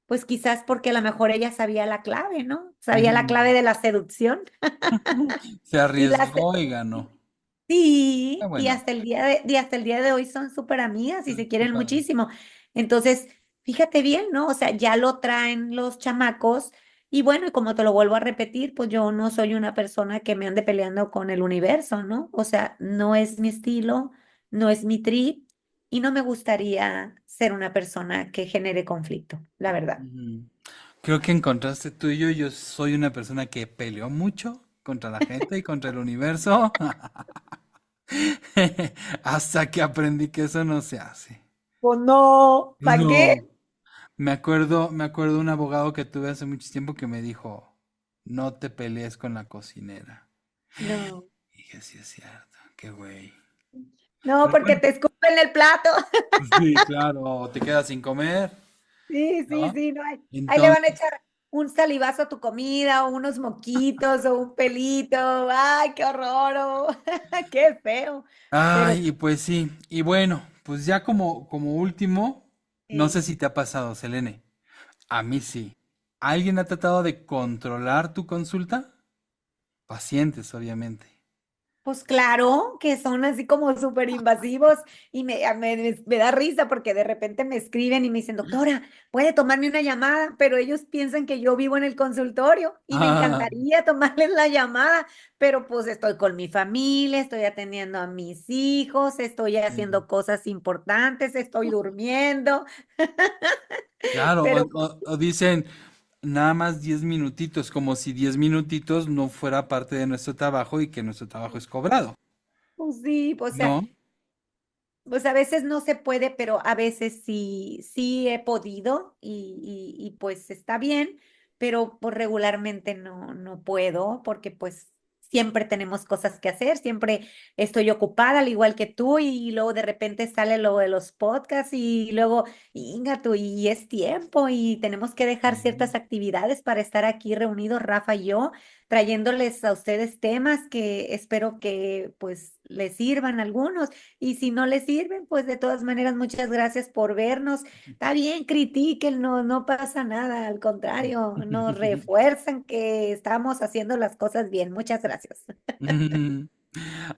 pues quizás porque a lo mejor ella sabía la clave, ¿no? Sabía la ujú. clave de la seducción. Se Y la, arriesgó y ganó. Qué sí, y bueno, hasta hasta el día de hoy son súper amigas y se qué quieren padre. muchísimo. Entonces, fíjate bien, ¿no? O sea, ya lo traen los chamacos y bueno, y como te lo vuelvo a repetir, pues yo no soy una persona que me ande peleando con el universo, ¿no? O sea, no es mi estilo, no es mi trip y no me gustaría ser una persona que genere conflicto, la verdad. Ujú. Creo que en contraste tuyo, yo soy una persona que peleó mucho contra la gente y contra el universo, hasta que aprendí que eso no se hace. Pues no, ¿para qué? No, me acuerdo un abogado que tuve hace mucho tiempo que me dijo, no te pelees con la cocinera. No, Y dije, sí es cierto, qué güey. no, Pero porque bueno, te escupen el plato. sí, claro, te quedas sin comer, Sí, sí, ¿no? sí, no hay. Ahí le van a Entonces, echar un salivazo a tu comida o unos moquitos o un pelito. Ay, qué horror, qué feo. Pero ay, y pues sí, y bueno, pues ya como último, no sé sí. si te ha pasado, Selene, a mí sí. ¿Alguien ha tratado de controlar tu consulta? Pacientes, obviamente. Pues claro, que son así como súper invasivos y me da risa porque de repente me escriben y me dicen, doctora, ¿puede tomarme una llamada? Pero ellos piensan que yo vivo en el consultorio y me Ah, encantaría tomarles la llamada, pero pues estoy con mi familia, estoy atendiendo a mis hijos, estoy sí. haciendo cosas importantes, estoy durmiendo, Claro, pero o dicen nada más 10 minutitos, como si 10 minutitos no fuera parte de nuestro trabajo y que nuestro trabajo es cobrado, pues sí, o sea, ¿no? pues a veces no se puede, pero a veces sí, sí he podido y pues está bien, pero pues regularmente no puedo porque pues siempre tenemos cosas que hacer, siempre estoy ocupada al igual que tú y luego de repente sale lo de los podcasts y luego, Inga, tú, y es tiempo y tenemos que dejar Sí. ciertas actividades para estar aquí reunidos, Rafa y yo, trayéndoles a ustedes temas que espero que pues les sirvan algunos. Y si no les sirven, pues de todas maneras, muchas gracias por vernos. Está bien, critiquen, no pasa nada, al contrario, nos refuerzan que estamos haciendo las cosas bien. Muchas gracias.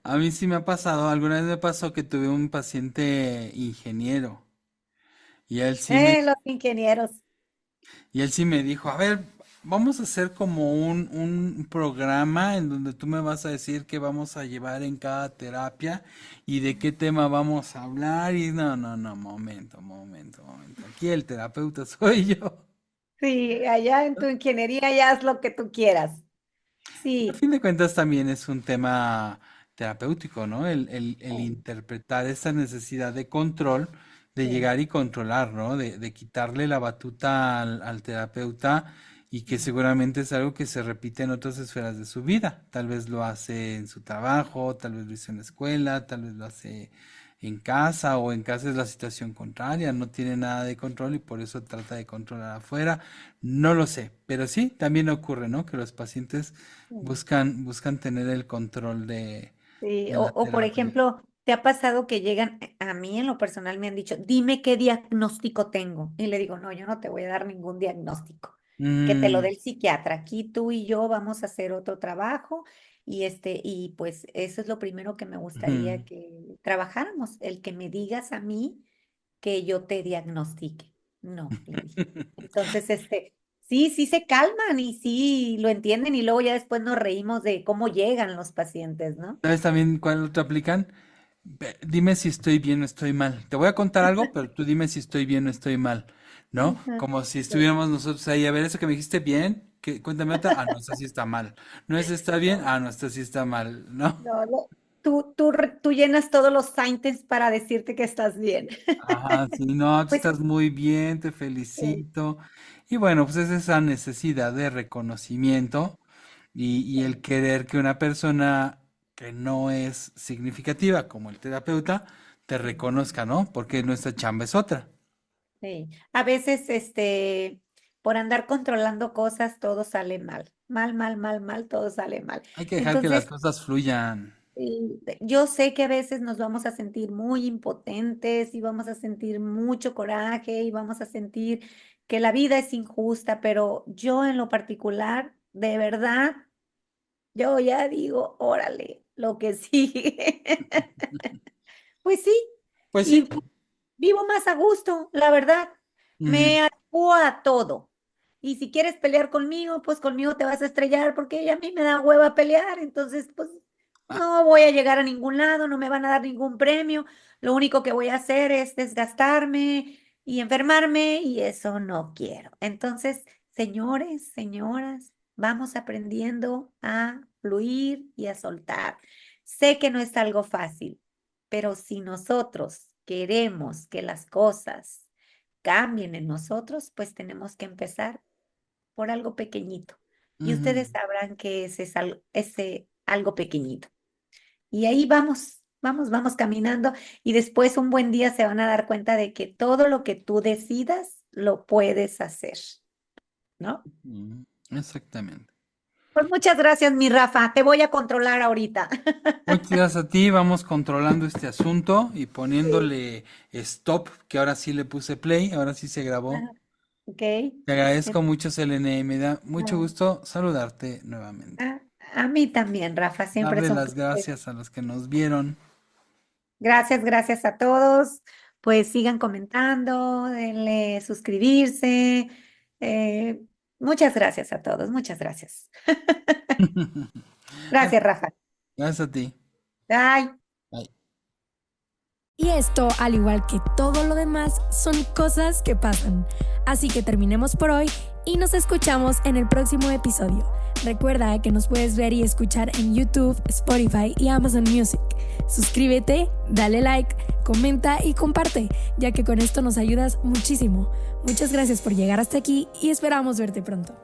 A mí sí me ha pasado, alguna vez me pasó que tuve un paciente ingeniero y él sí me, Los ingenieros. y él sí me dijo, a ver, vamos a hacer como un programa en donde tú me vas a decir qué vamos a llevar en cada terapia y de qué tema vamos a hablar y no, momento. Aquí el terapeuta soy yo. Sí, allá en tu ingeniería ya haz lo que tú quieras. A Sí, fin de cuentas también es un tema terapéutico, ¿no? El interpretar esa necesidad de control, de sí, llegar y controlar, ¿no? De quitarle la batuta al terapeuta y que seguramente es algo que se repite en otras esferas de su vida. Tal vez lo hace en su trabajo, tal vez lo hizo en la escuela, tal vez lo hace en casa o en casa es la situación contraria, no tiene nada de control y por eso trata de controlar afuera. No lo sé, pero sí, también ocurre, ¿no? Que los pacientes sí. buscan tener el control Sí, de la o por terapia. ejemplo, ¿te ha pasado que llegan, a mí en lo personal me han dicho, dime qué diagnóstico tengo? Y le digo, no, yo no te voy a dar ningún diagnóstico, que te lo dé Mm, el psiquiatra. Aquí tú y yo vamos a hacer otro trabajo y y pues eso es lo primero que me ujú. gustaría que trabajáramos, el que me digas a mí que yo te diagnostique. No, le dije. Entonces, sí, sí se calman y sí lo entienden y luego ya después nos reímos de cómo llegan los pacientes, ¿no? ¿Sabes también cuál otro aplican? Dime si estoy bien o estoy mal. Te voy a contar algo, pero tú dime si estoy bien o estoy mal, ¿no? Ajá. Como si Sí, estuviéramos nosotros ahí, a ver, eso que me dijiste bien. Cuéntame otra. Ah, no, esta sí está mal. No, esta está bien. Ah, no, esta sí está mal, ¿no? No, tú llenas todos los sentences para decirte que estás bien. Ajá, sí, no, tú Pues estás muy bien, te sí, felicito. Y bueno, pues es esa necesidad de reconocimiento y el querer que una persona que no es significativa, como el terapeuta, te reconozca, ¿no? Porque nuestra chamba es otra. sí. A veces, por andar controlando cosas, todo sale mal. Mal, mal, mal, mal, todo sale mal. Hay que dejar que las Entonces, cosas fluyan. yo sé que a veces nos vamos a sentir muy impotentes y vamos a sentir mucho coraje y vamos a sentir que la vida es injusta, pero yo en lo particular, de verdad, yo ya digo, órale, lo que sigue. Pues sí, Pues sí. y vivo más a gusto, la verdad. Ujú. Me adecuo a todo. Y si quieres pelear conmigo, pues conmigo te vas a estrellar porque a mí me da hueva pelear. Entonces, pues Ah, no voy a llegar a ningún lado, no me van a dar ningún premio. Lo único que voy a hacer es desgastarme y enfermarme y eso no quiero. Entonces, señores, señoras, vamos aprendiendo a fluir y a soltar. Sé que no es algo fácil, pero si nosotros queremos que las cosas cambien en nosotros, pues tenemos que empezar por algo pequeñito. Y ustedes ujú, sabrán que ese algo pequeñito. Y ahí vamos, vamos, vamos caminando y después un buen día se van a dar cuenta de que todo lo que tú decidas lo puedes hacer, ¿no? ujú. Exactamente. Pues muchas gracias, mi Rafa. Te voy a controlar ahorita. Muchas gracias a ti. Vamos controlando este asunto y Sí. poniéndole stop, que ahora sí le puse play, ahora sí se grabó. Ajá, ok. Te agradezco mucho, Selene. Me da mucho No, gusto saludarte nuevamente. a, a mí también, Rafa. Siempre Darle es un las placer. gracias a los que nos vieron. Gracias, gracias a todos. Pues sigan comentando, denle suscribirse. Eh, muchas gracias a todos, muchas gracias. Gracias, Rafa. Gracias a ti. Bye. Bye. Y esto, al igual que todo lo demás, son cosas que pasan. Así que terminemos por hoy y nos escuchamos en el próximo episodio. Recuerda que nos puedes ver y escuchar en YouTube, Spotify y Amazon Music. Suscríbete, dale like, comenta y comparte, ya que con esto nos ayudas muchísimo. Muchas gracias por llegar hasta aquí y esperamos verte pronto.